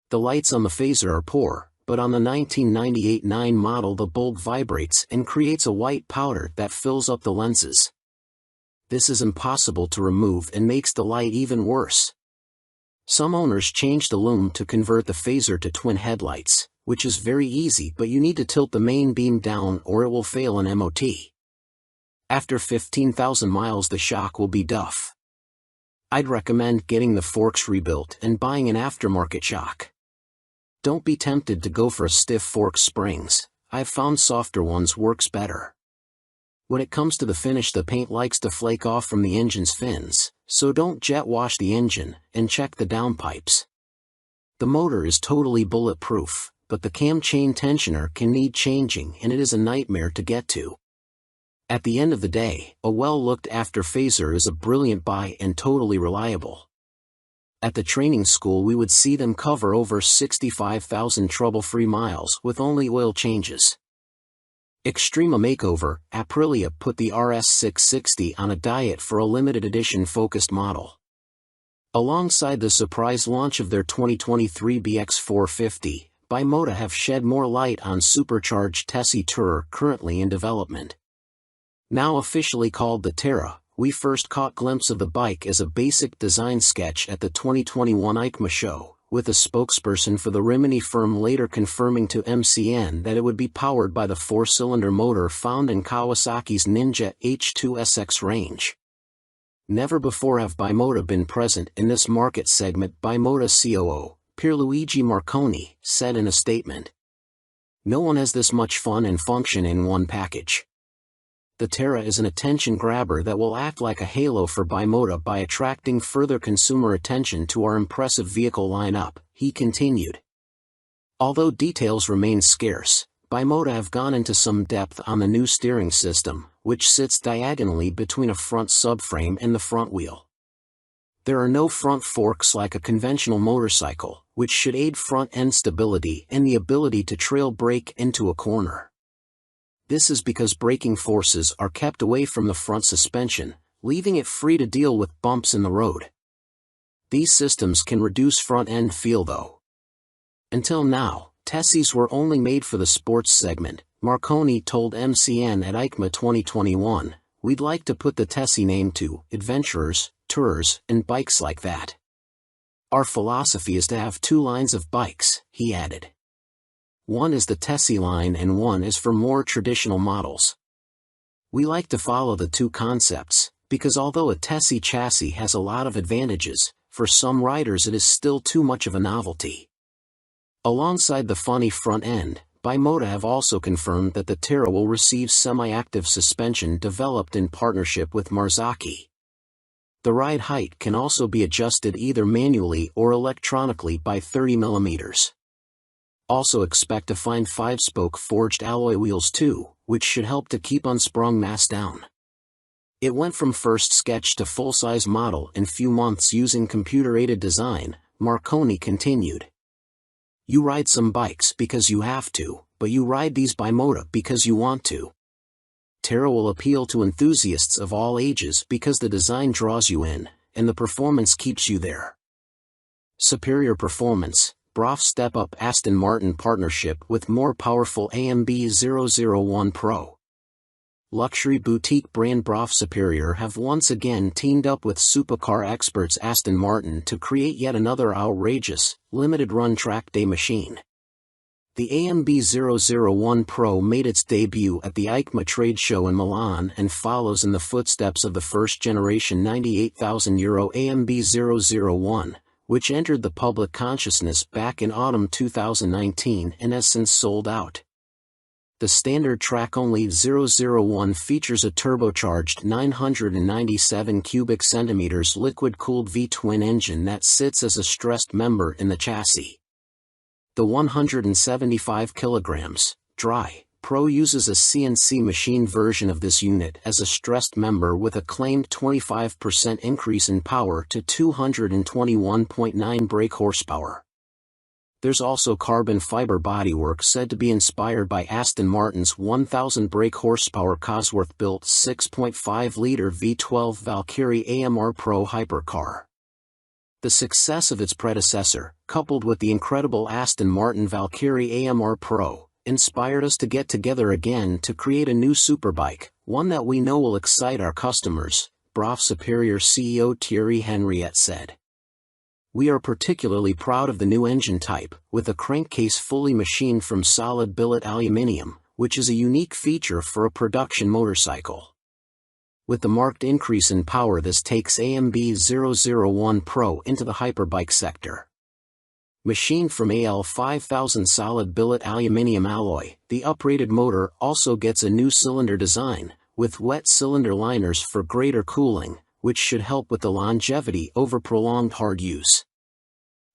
The lights on the Fazer are poor, but on the 1998 9 model the bulb vibrates and creates a white powder that fills up the lenses. This is impossible to remove and makes the light even worse. Some owners changed the lume to convert the Fazer to twin headlights, which is very easy, but you need to tilt the main beam down or it will fail an MOT. After 15,000 miles the shock will be duff. I'd recommend getting the forks rebuilt and buying an aftermarket shock. Don't be tempted to go for a stiff fork springs. I've found softer ones works better. When it comes to the finish, the paint likes to flake off from the engine's fins, so don't jet wash the engine, and check the downpipes. The motor is totally bulletproof, but the cam chain tensioner can need changing and it is a nightmare to get to. At the end of the day, a well-looked after Fazer is a brilliant buy and totally reliable. At the training school we would see them cover over 65,000 trouble-free miles with only oil changes. Extrema Makeover, Aprilia put the RS660 on a diet for a limited edition focused model. Alongside the surprise launch of their 2023 BX450, Bimota have shed more light on supercharged Tessie Tourer currently in development. Now officially called the Terra, we first caught glimpse of the bike as a basic design sketch at the 2021 EICMA show, with a spokesperson for the Rimini firm later confirming to MCN that it would be powered by the 4-cylinder motor found in Kawasaki's Ninja H2 SX range. Never before have Bimota been present in this market segment, Bimota COO, Pierluigi Marconi, said in a statement. No one has this much fun and function in one package. The Terra is an attention grabber that will act like a halo for Bimota by attracting further consumer attention to our impressive vehicle lineup, he continued. Although details remain scarce, Bimota have gone into some depth on the new steering system, which sits diagonally between a front subframe and the front wheel. There are no front forks like a conventional motorcycle, which should aid front-end stability and the ability to trail brake into a corner. This is because braking forces are kept away from the front suspension, leaving it free to deal with bumps in the road. These systems can reduce front-end feel though. Until now, Tessis were only made for the sports segment, Marconi told MCN at EICMA 2021, we'd like to put the Tessie name to adventurers, tours, and bikes like that. Our philosophy is to have two lines of bikes, he added. One is the Tessie line and one is for more traditional models. We like to follow the two concepts, because although a Tessie chassis has a lot of advantages, for some riders it is still too much of a novelty. Alongside the funny front end, Bimota have also confirmed that the Terra will receive semi-active suspension developed in partnership with Marzocchi. The ride height can also be adjusted either manually or electronically by 30 mm. Also expect to find 5-spoke forged alloy wheels too, which should help to keep unsprung mass down. It went from first sketch to full-size model in few months using computer-aided design, Marconi continued. You ride some bikes because you have to, but you ride these Bimota because you want to. Terra will appeal to enthusiasts of all ages because the design draws you in, and the performance keeps you there. Superior performance, Broff step up Aston Martin partnership with more powerful AMB 001 Pro. Luxury boutique brand Broff Superior have once again teamed up with supercar experts Aston Martin to create yet another outrageous, limited-run track day machine. The AMB 001 Pro made its debut at the EICMA trade show in Milan and follows in the footsteps of the first-generation €98,000 AMB 001, which entered the public consciousness back in autumn 2019 and has since sold out. The standard track-only 001 features a turbocharged 997 cubic centimeters liquid-cooled V-twin engine that sits as a stressed member in the chassis. The 175 kilograms, dry, Pro uses a CNC machine version of this unit as a stressed member with a claimed 25% increase in power to 221.9 brake horsepower. There's also carbon fiber bodywork said to be inspired by Aston Martin's 1,000 brake horsepower Cosworth-built 6.5-liter V12 Valkyrie AMR Pro hypercar. The success of its predecessor, coupled with the incredible Aston Martin Valkyrie AMR Pro, inspired us to get together again to create a new superbike, one that we know will excite our customers, Broff Superior CEO Thierry Henriette said. We are particularly proud of the new engine type, with a crankcase fully machined from solid billet aluminium, which is a unique feature for a production motorcycle. With the marked increase in power, this takes AMB 001 Pro into the hyperbike sector. Machined from AL 5000 solid billet aluminium alloy, the uprated motor also gets a new cylinder design, with wet cylinder liners for greater cooling, which should help with the longevity over prolonged hard use.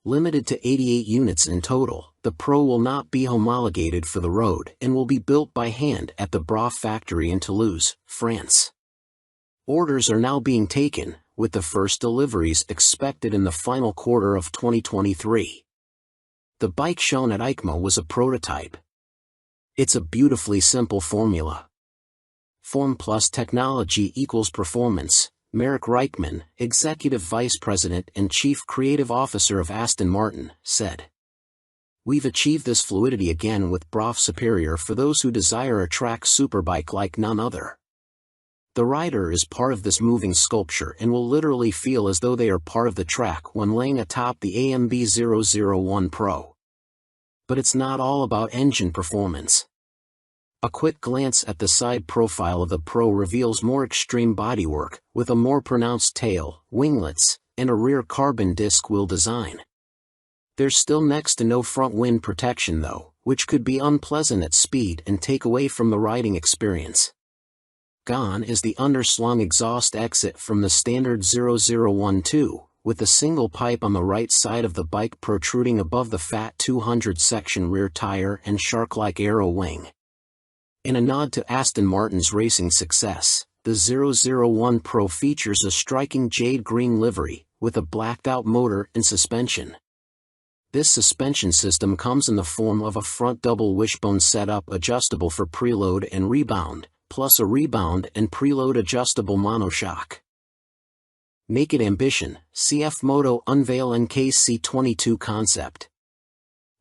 Limited to 88 units in total, the Pro will not be homologated for the road and will be built by hand at the Broff factory in Toulouse, France. Orders are now being taken, with the first deliveries expected in the final quarter of 2023. The bike shown at EICMA was a prototype. It's a beautifully simple formula. Form plus technology equals performance, Merrick Reichman, Executive Vice President and Chief Creative Officer of Aston Martin, said. We've achieved this fluidity again with Broff Superior for those who desire a track superbike like none other. The rider is part of this moving sculpture and will literally feel as though they are part of the track when laying atop the AMB 001 Pro. But it's not all about engine performance. A quick glance at the side profile of the Pro reveals more extreme bodywork, with a more pronounced tail, winglets, and a rear carbon disc wheel design. There's still next to no front wind protection though, which could be unpleasant at speed and take away from the riding experience. Gone is the underslung exhaust exit from the standard 0012, with a single pipe on the right side of the bike protruding above the fat 200 section rear tire and shark-like arrow wing. In a nod to Aston Martin's racing success, the 001 Pro features a striking jade green livery, with a blacked-out motor and suspension. This suspension system comes in the form of a front double wishbone setup adjustable for preload and rebound, plus a rebound and preload adjustable monoshock. Naked Ambition, CF Moto unveil NKC 22 concept.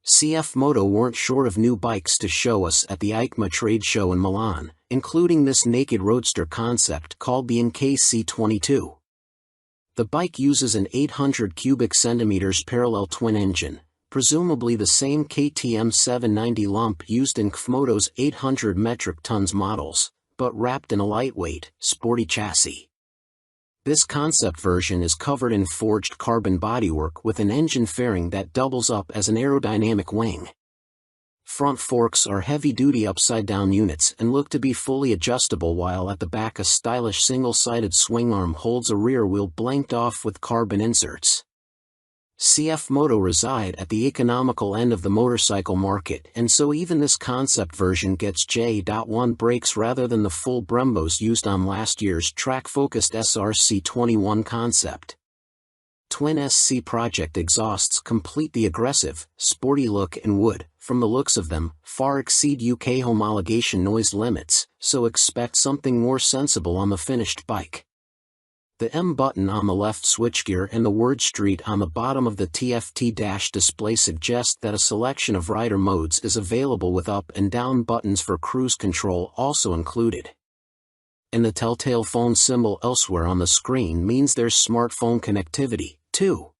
CF Moto weren't short of new bikes to show us at the EICMA trade show in Milan, including this naked roadster concept called the NKC 22. The bike uses an 800 cubic centimeters parallel twin engine, presumably the same KTM 790 lump used in Kmoto's 800 metric tons models, but wrapped in a lightweight, sporty chassis. This concept version is covered in forged carbon bodywork with an engine fairing that doubles up as an aerodynamic wing. Front forks are heavy-duty upside-down units and look to be fully adjustable, while at the back a stylish single-sided swing arm holds a rear wheel blanked off with carbon inserts. CF Moto reside at the economical end of the motorcycle market, and so even this concept version gets J.1 brakes rather than the full Brembos used on last year's track-focused SRC21 concept. Twin SC Project exhausts complete the aggressive, sporty look and would, from the looks of them, far exceed UK homologation noise limits, so expect something more sensible on the finished bike. The M button on the left switchgear and the word Street on the bottom of the TFT dash display suggest that a selection of rider modes is available, with up and down buttons for cruise control also included. And the telltale phone symbol elsewhere on the screen means there's smartphone connectivity, too.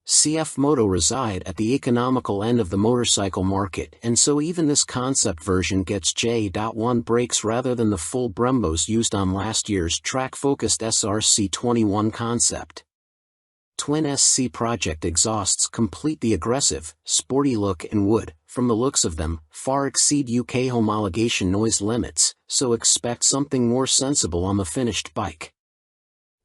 CF Moto reside at the economical end of the motorcycle market, and so even this concept version gets J.1 brakes rather than the full Brembos used on last year's track-focused SRC21 concept. Twin SC Project exhausts complete the aggressive, sporty look and would, from the looks of them, far exceed UK homologation noise limits, so expect something more sensible on the finished bike.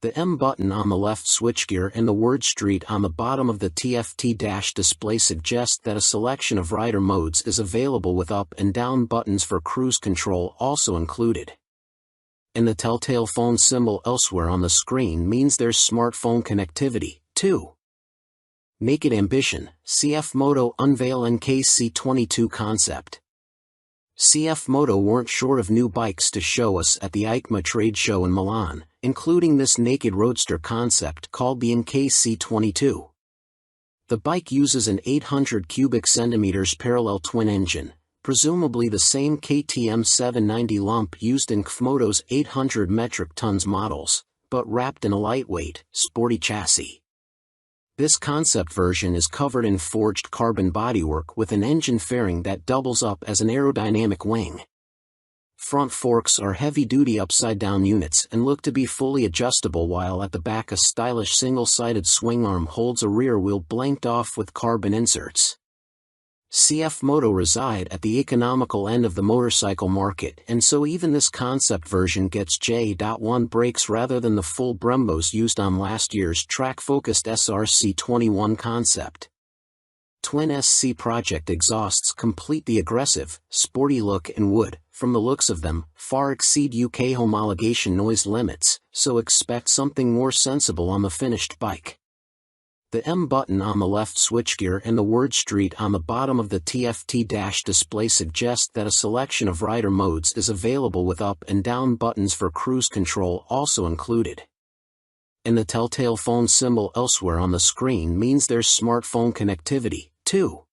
The M button on the left switchgear and the word Street on the bottom of the TFT dash display suggest that a selection of rider modes is available, with up and down buttons for cruise control also included. And the telltale phone symbol elsewhere on the screen means there's smartphone connectivity, too. Naked Ambition, CF Moto unveil NKC 22 concept. CF Moto weren't short of new bikes to show us at the EICMA trade show in Milan, including this naked roadster concept called the NKC 22. The bike uses an 800 cubic centimeters parallel twin engine, presumably the same KTM 790 lump used in Kmoto's 800 metric tons models, but wrapped in a lightweight, sporty chassis. This concept version is covered in forged carbon bodywork with an engine fairing that doubles up as an aerodynamic wing. Front forks are heavy-duty upside-down units and look to be fully adjustable, while at the back a stylish single-sided swing arm holds a rear wheel blanked off with carbon inserts. CF Moto reside at the economical end of the motorcycle market, and so even this concept version gets J.1 brakes rather than the full Brembos used on last year's track-focused SRC21 concept. Twin SC Project exhausts complete the aggressive, sporty look and would, from the looks of them, far exceed UK homologation noise limits, so expect something more sensible on the finished bike. The M button on the left switchgear and the word Street on the bottom of the TFT dash display suggest that a selection of rider modes is available, with up and down buttons for cruise control also included. And the telltale phone symbol elsewhere on the screen means there's smartphone connectivity, too.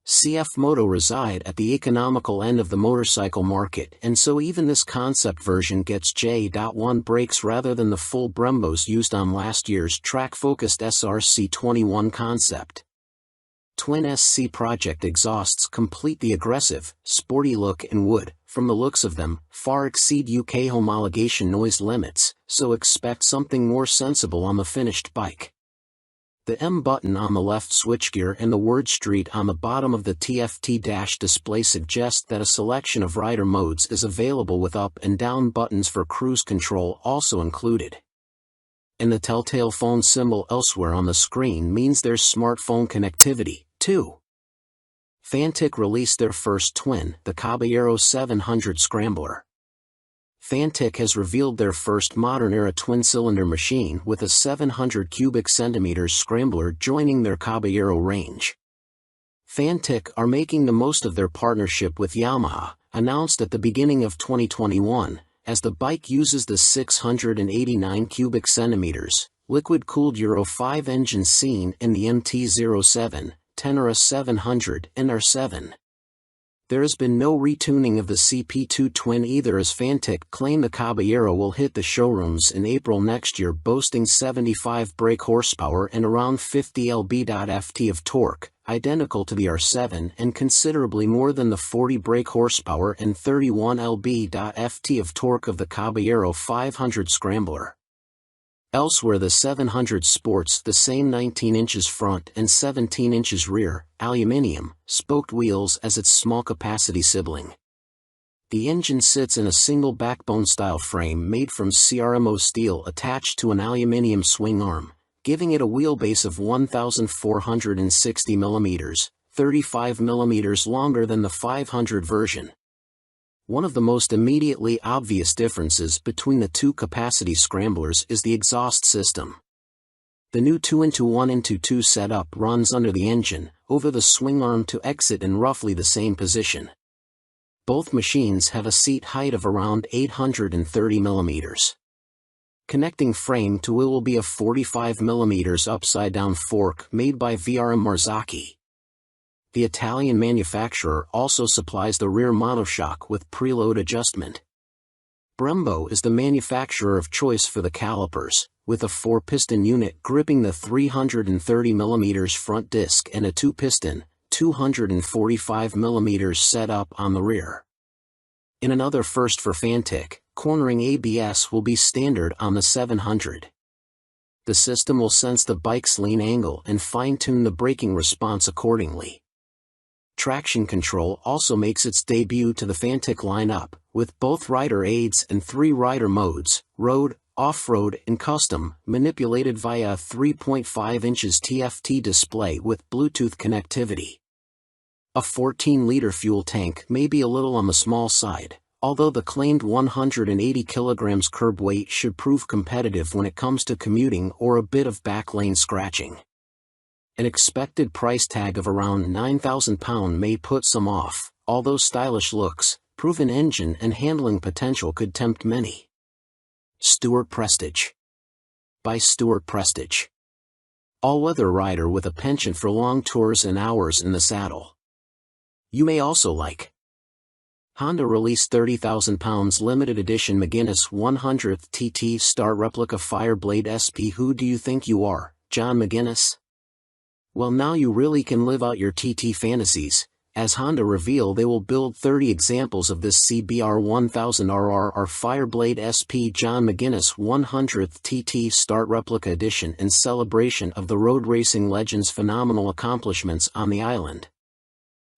CF Moto reside at the economical end of the motorcycle market, and so even this concept version gets J.1 brakes rather than the full Brembos used on last year's track-focused SRC21 concept. Twin SC project exhausts complete the aggressive, sporty look and would, from the looks of them, far exceed UK homologation noise limits, so expect something more sensible on the finished bike. The M button on the left switchgear and the word Street on the bottom of the TFT dash display suggest that a selection of rider modes is available with up and down buttons for cruise control also included. And the telltale phone symbol elsewhere on the screen means there's smartphone connectivity, too. Fantic released their first twin, the Caballero 700 Scrambler. Fantic has revealed their first modern-era twin-cylinder machine with a 700 cubic centimeters scrambler joining their Caballero range. Fantic are making the most of their partnership with Yamaha, announced at the beginning of 2021, as the bike uses the 689 cubic centimeters, liquid-cooled Euro 5 engine seen in the MT-10 Tenera 700 and R7. There has been no retuning of the CP2 twin either, as Fantic claim the Caballero will hit the showrooms in April next year, boasting 75 brake horsepower and around 50 lb.ft of torque, identical to the R7 and considerably more than the 40 brake horsepower and 31 lb.ft of torque of the Caballero 500 Scrambler. Elsewhere, the 700 sports the same 19 inches front and 17 inches rear, aluminium, spoked wheels as its small-capacity sibling. The engine sits in a single backbone-style frame made from CRMO steel attached to an aluminium swing arm, giving it a wheelbase of 1,460 mm, 35 mm longer than the 500 version. One of the most immediately obvious differences between the two capacity scramblers is the exhaust system. The new 2-1-2 setup runs under the engine, over the swing arm to exit in roughly the same position. Both machines have a seat height of around 830 mm. Connecting frame to wheel will be a 45 mm upside-down fork made by VRM Marzocchi. The Italian manufacturer also supplies the rear monoshock with preload adjustment. Brembo is the manufacturer of choice for the calipers, with a 4-piston unit gripping the 330 mm front disc and a 2-piston, 245 mm setup on the rear. In another first for Fantic, cornering ABS will be standard on the 700. The system will sense the bike's lean angle and fine-tune the braking response accordingly. Traction control also makes its debut to the Fantic lineup, with both rider aids and 3 rider modes, road, off-road and custom, manipulated via a 3.5 inches TFT display with Bluetooth connectivity. A 14-liter fuel tank may be a little on the small side, although the claimed 180 kilograms curb weight should prove competitive when it comes to commuting or a bit of back lane scratching. An expected price tag of around £9,000 may put some off, although stylish looks, proven engine and handling potential could tempt many. Stuart Prestige. By Stuart Prestige. All-weather rider with a penchant for long tours and hours in the saddle. You may also like. Honda released £30,000 limited edition McGuinness 100th TT Star Replica Fireblade SP. Who do you think you are, John McGuinness? Well, now you really can live out your TT fantasies, as Honda reveal they will build 30 examples of this CBR 1000RR Fireblade SP John McGuinness 100th TT Start Replica Edition in celebration of the road racing legend's phenomenal accomplishments on the island.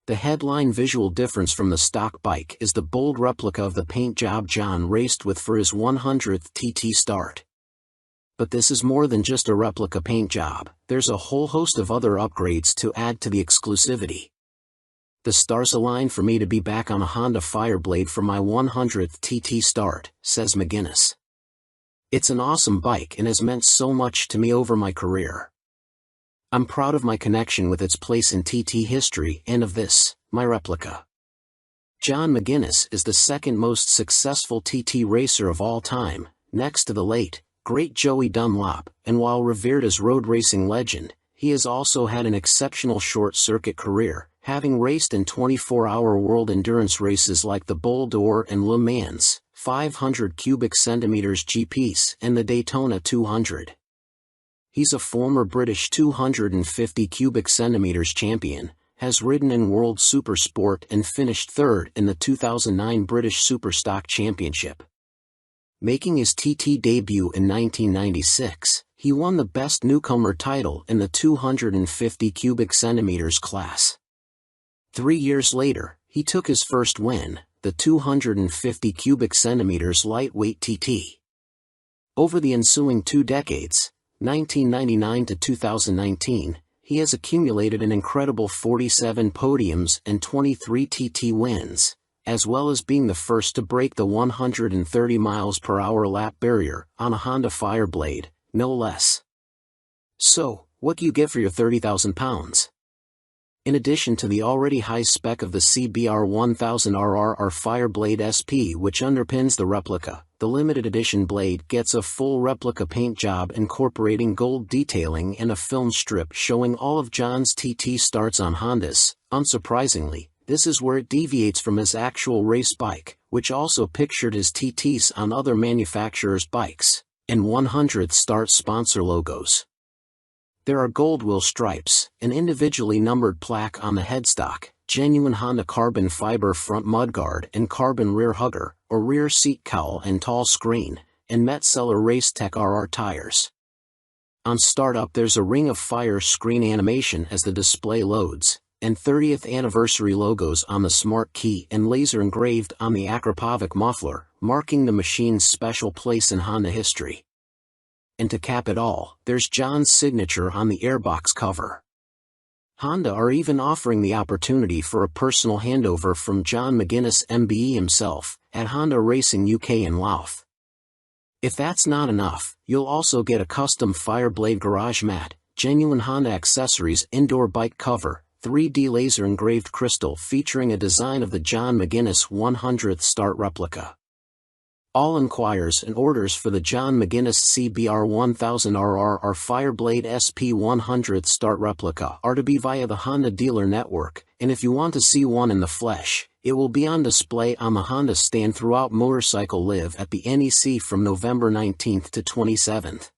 The headline visual difference from the stock bike is the bold replica of the paint job John raced with for his 100th TT Start. But this is more than just a replica paint job, there's a whole host of other upgrades to add to the exclusivity. The stars align for me to be back on a Honda Fireblade for my 100th TT Start, says McGuinness. It's an awesome bike and has meant so much to me over my career. I'm proud of my connection with its place in TT history and of this, my replica. John McGuinness is the second most successful TT racer of all time, next to the late, great Joey Dunlop, and while revered as road racing legend, he has also had an exceptional short-circuit career, having raced in 24-hour world endurance races like the Bol d'Or and Le Mans, 500 cubic centimeters GPs, and the Daytona 200. He's a former British 250 cubic centimeters champion, has ridden in World Supersport and finished third in the 2009 British Superstock Championship. Making his TT debut in 1996, he won the Best Newcomer title in the 250 cubic centimeters class. 3 years later, he took his first win, the 250 cubic centimeters lightweight TT. Over the ensuing 2 decades, 1999 to 2019, he has accumulated an incredible 47 podiums and 23 TT wins, as well as being the first to break the 130 miles per hour lap barrier on a Honda Fireblade, no less. So, what do you get for your 30,000 pounds? In addition to the already high spec of the CBR 1000RR Fireblade SP which underpins the replica, the limited edition blade gets a full replica paint job incorporating gold detailing and a film strip showing all of John's TT starts on Hondas. Unsurprisingly, this is where it deviates from his actual race bike, which also pictured his TTs on other manufacturers' bikes, and 100th start sponsor logos. There are gold wheel stripes, an individually numbered plaque on the headstock, genuine Honda carbon fiber front mudguard and carbon rear hugger, or rear seat cowl and tall screen, and Metzeler Racetech RR tires. On startup there's a ring of fire screen animation as the display loads, and 30th anniversary logos on the smart key and laser engraved on the Akrapovic muffler, marking the machine's special place in Honda history. And to cap it all, there's John's signature on the airbox cover. Honda are even offering the opportunity for a personal handover from John McGuinness MBE himself, at Honda Racing UK in Louth. If that's not enough, you'll also get a custom Fireblade garage mat, genuine Honda accessories indoor bike cover, 3D laser engraved crystal featuring a design of the John McGuinness 100th start replica. All inquiries and orders for the John McGuinness CBR 1000RR Fireblade SP 100th start replica are to be via the Honda dealer network, and if you want to see one in the flesh, it will be on display on the Honda stand throughout Motorcycle Live at the NEC from November 19th to 27th.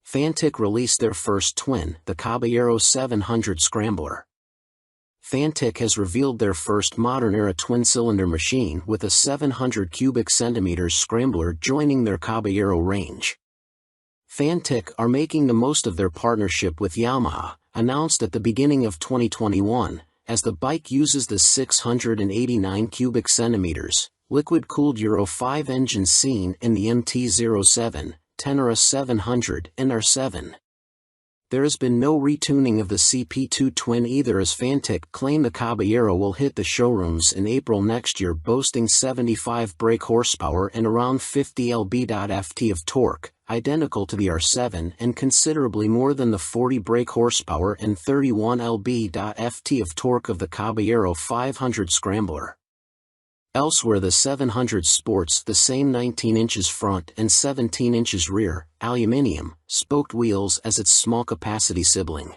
Fantic released their first twin, the Caballero 700 Scrambler. Fantic has revealed their first modern-era twin-cylinder machine with a 700 cubic centimeters scrambler joining their Caballero range. Fantic are making the most of their partnership with Yamaha, announced at the beginning of 2021, as the bike uses the 689 cubic centimeters, liquid-cooled Euro 5 engine seen in the MT-07, Tenere 700 and R7. There has been no retuning of the CP2 twin either, as Fantic claim the Caballero will hit the showrooms in April next year, boasting 75 brake horsepower and around 50 lb.ft of torque, identical to the R7 and considerably more than the 40 brake horsepower and 31 lb.ft of torque of the Caballero 500 Scrambler. Elsewhere the 700 sports the same 19 inches front and 17 inches rear, aluminium, spoked wheels as its small capacity sibling.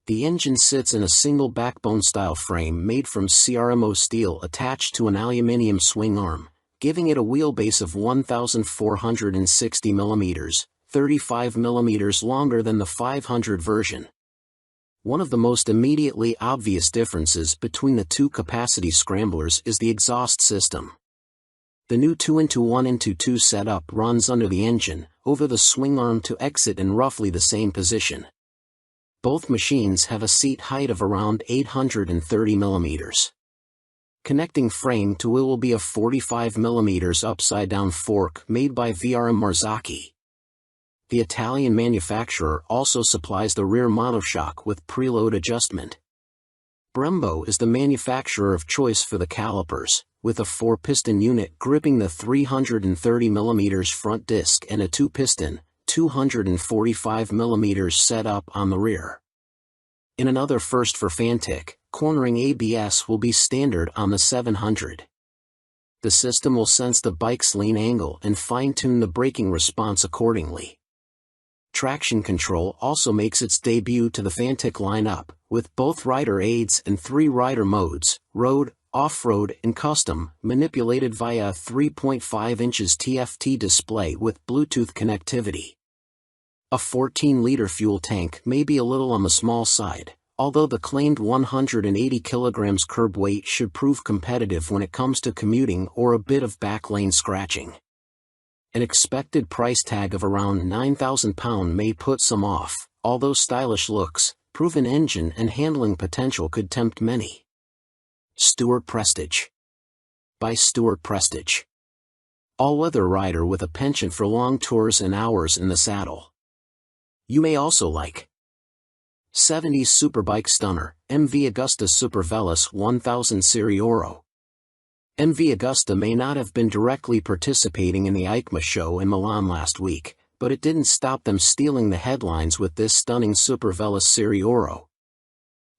The engine sits in a single backbone-style frame made from CRMO steel attached to an aluminium swing arm, giving it a wheelbase of 1,460 mm, 35 mm longer than the 500 version. One of the most immediately obvious differences between the two capacity scramblers is the exhaust system. The new 2-into-1-into-2 setup runs under the engine, over the swing arm to exit in roughly the same position. Both machines have a seat height of around 830 mm. Connecting frame to wheel will be a 45 mm upside-down fork made by VRM Marzocchi. The Italian manufacturer also supplies the rear monoshock with preload adjustment. Brembo is the manufacturer of choice for the calipers, with a 4-piston unit gripping the 330 mm front disc and a 2-piston, 245 mm setup on the rear. In another first for Fantic, cornering ABS will be standard on the 700. The system will sense the bike's lean angle and fine-tune the braking response accordingly. Traction control also makes its debut to the Fantic lineup, with both rider aids and 3 rider modes, road, off-road and custom, manipulated via a 3.5 inches TFT display with Bluetooth connectivity. A 14-liter fuel tank may be a little on the small side, although the claimed 180 kilograms curb weight should prove competitive when it comes to commuting or a bit of back lane scratching. An expected price tag of around £9,000 may put some off, although stylish looks, proven engine and handling potential could tempt many. Stuart Prestige. By Stuart Prestige. All-weather rider with a penchant for long tours and hours in the saddle. You may also like 70s superbike stunner, MV Agusta Super Veloce 1000 Serie Oro. MV Agusta may not have been directly participating in the EICMA show in Milan last week, but it didn't stop them stealing the headlines with this stunning Super Veloce Serie Oro.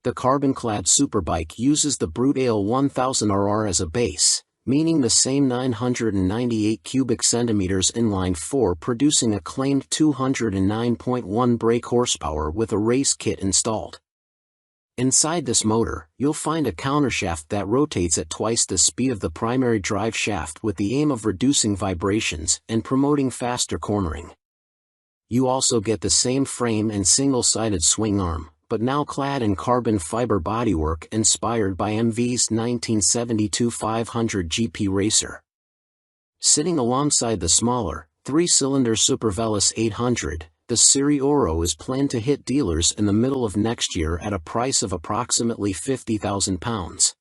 The carbon-clad superbike uses the Brute Ale 1000RR as a base, meaning the same 998 cubic centimeters inline 4, producing a claimed 209.1 brake horsepower with a race kit installed. Inside this motor, you'll find a countershaft that rotates at twice the speed of the primary drive shaft with the aim of reducing vibrations and promoting faster cornering. You also get the same frame and single-sided swing arm, but now clad in carbon fiber bodywork inspired by MV's 1972 500 GP Racer. Sitting alongside the smaller, 3-cylinder Super Veloce 800, the Serie Oro is planned to hit dealers in the middle of next year at a price of approximately £50,000.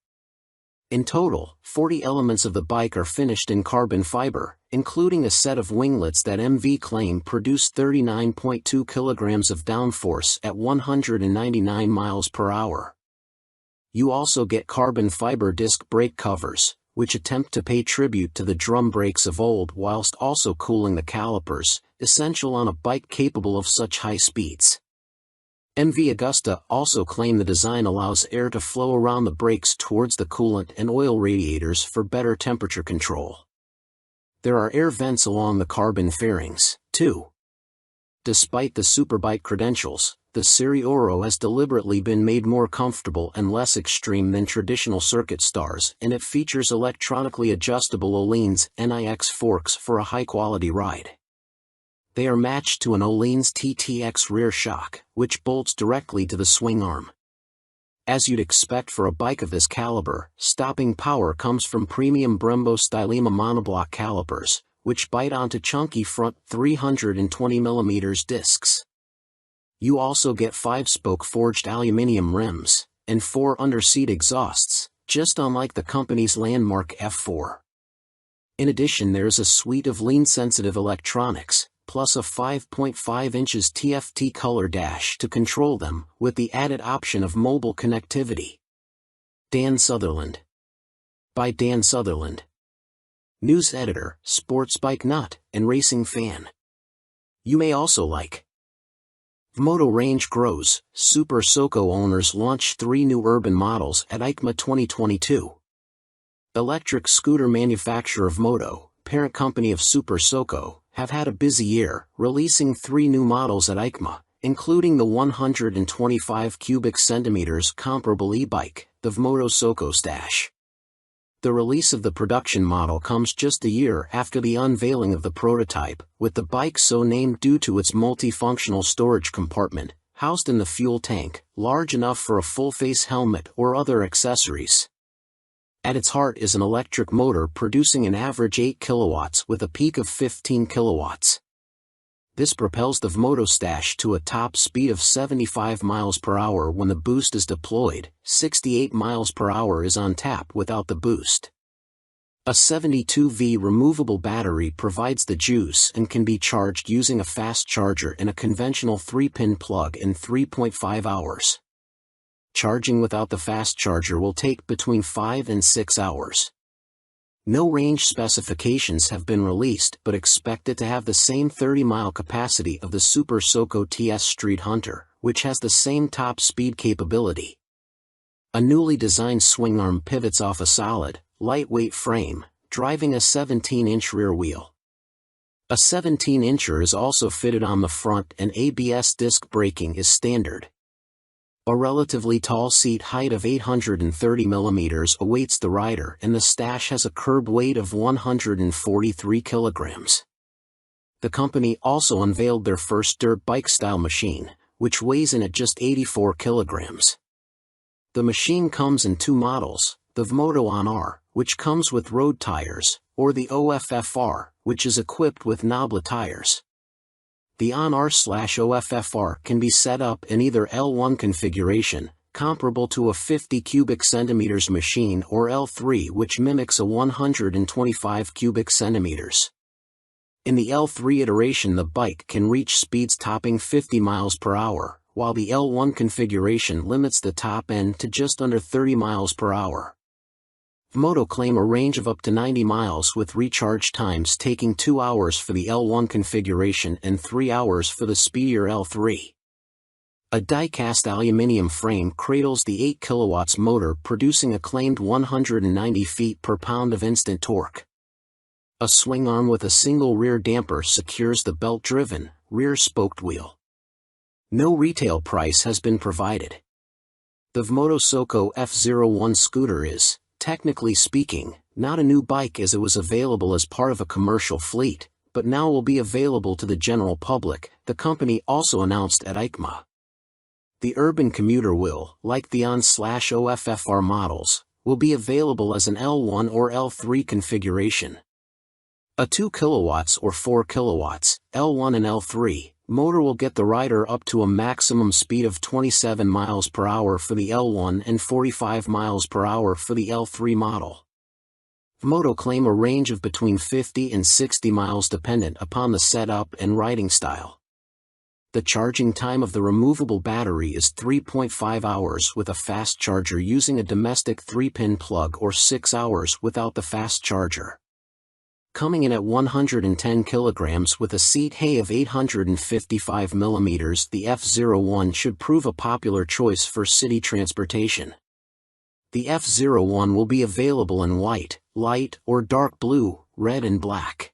In total, 40 elements of the bike are finished in carbon fiber, including a set of winglets that MV claim produce 39.2 kilograms of downforce at 199 miles per hour. You also get carbon fiber disc brake covers, which attempt to pay tribute to the drum brakes of old whilst also cooling the calipers, essential on a bike capable of such high speeds. MV Agusta also claim the design allows air to flow around the brakes towards the coolant and oil radiators for better temperature control. There are air vents along the carbon fairings, too. Despite the superbike credentials, the Serie Oro has deliberately been made more comfortable and less extreme than traditional circuit stars, and it features electronically adjustable Öhlins NIX forks for a high-quality ride. They are matched to an Öhlins TTX rear shock, which bolts directly to the swing arm. As you'd expect for a bike of this caliber, stopping power comes from premium Brembo Stylema monoblock calipers, which bite onto chunky front 320mm discs. You also get 5-spoke forged aluminium rims, and 4 under-seat exhausts, just unlike the company's landmark F4. In addition, there is a suite of lean-sensitive electronics, plus a 5.5 inches TFT color dash to control them, with the added option of mobile connectivity. Dan Sutherland. By Dan Sutherland. News editor, sports bike nut, and racing fan. You may also like Moto range grows, Super Soco owners launch 3 new urban models at EICMA 2022. Electric scooter manufacturer of Moto, parent company of Super Soco, have had a busy year, releasing 3 new models at EICMA, including the 125 cubic centimeters comparable e-bike, the Moto Soco Stash. The release of the production model comes just a year after the unveiling of the prototype, with the bike so named due to its multifunctional storage compartment, housed in the fuel tank, large enough for a full-face helmet or other accessories. At its heart is an electric motor producing an average 8 kilowatts with a peak of 15 kilowatts. This propels the Moto Stash to a top speed of 75 miles per hour when the boost is deployed. 68 miles per hour is on tap without the boost. A 72V removable battery provides the juice and can be charged using a fast charger in a conventional 3-pin plug in 3.5 hours. Charging without the fast charger will take between 5 and 6 hours. No range specifications have been released, but expect it to have the same 30-mile capacity of the Super Soco TS Street Hunter, which has the same top speed capability. A newly designed swing arm pivots off a solid, lightweight frame, driving a 17-inch rear wheel. A 17-incher is also fitted on the front, and ABS disc braking is standard. A relatively tall seat height of 830 mm awaits the rider, and the Stash has a curb weight of 143 kilograms. The company also unveiled their first dirt bike-style machine, which weighs in at just 84 kilograms. The machine comes in two models, the Bimota On-R, which comes with road tires, or the OFFR, which is equipped with knoblet tires. The On-R/OFFR can be set up in either L1 configuration, comparable to a 50 cubic centimeters machine, or L3, which mimics a 125 cubic centimeters. In the L3 iteration, the bike can reach speeds topping 50 miles per hour, while the L1 configuration limits the top end to just under 30 miles per hour. Bimota claim a range of up to 90 miles with recharge times taking 2 hours for the L1 configuration and 3 hours for the speedier L3. A die-cast aluminium frame cradles the 8 kilowatts motor, producing a claimed 190 feet per pound of instant torque. A swing arm with a single rear damper secures the belt-driven, rear-spoked wheel. No retail price has been provided. The Bimota Soco F01 scooter is, technically speaking, not a new bike, as it was available as part of a commercial fleet, but now will be available to the general public, the company also announced at EICMA. The urban commuter will, like the On/OFFR models, will be available as an L1 or L3 configuration. A 2 kilowatts or 4 kilowatts, L1 and L3, motor will get the rider up to a maximum speed of 27 miles per hour for the L1 and 45 miles per hour for the L3 model. Bimota claim a range of between 50 and 60 miles dependent upon the setup and riding style. The charging time of the removable battery is 3.5 hours with a fast charger using a domestic 3-pin plug, or 6 hours without the fast charger. Coming in at 110 kilograms with a seat height of 855 millimeters, the F01 should prove a popular choice for city transportation. The F01 will be available in white, light or dark blue, red and black.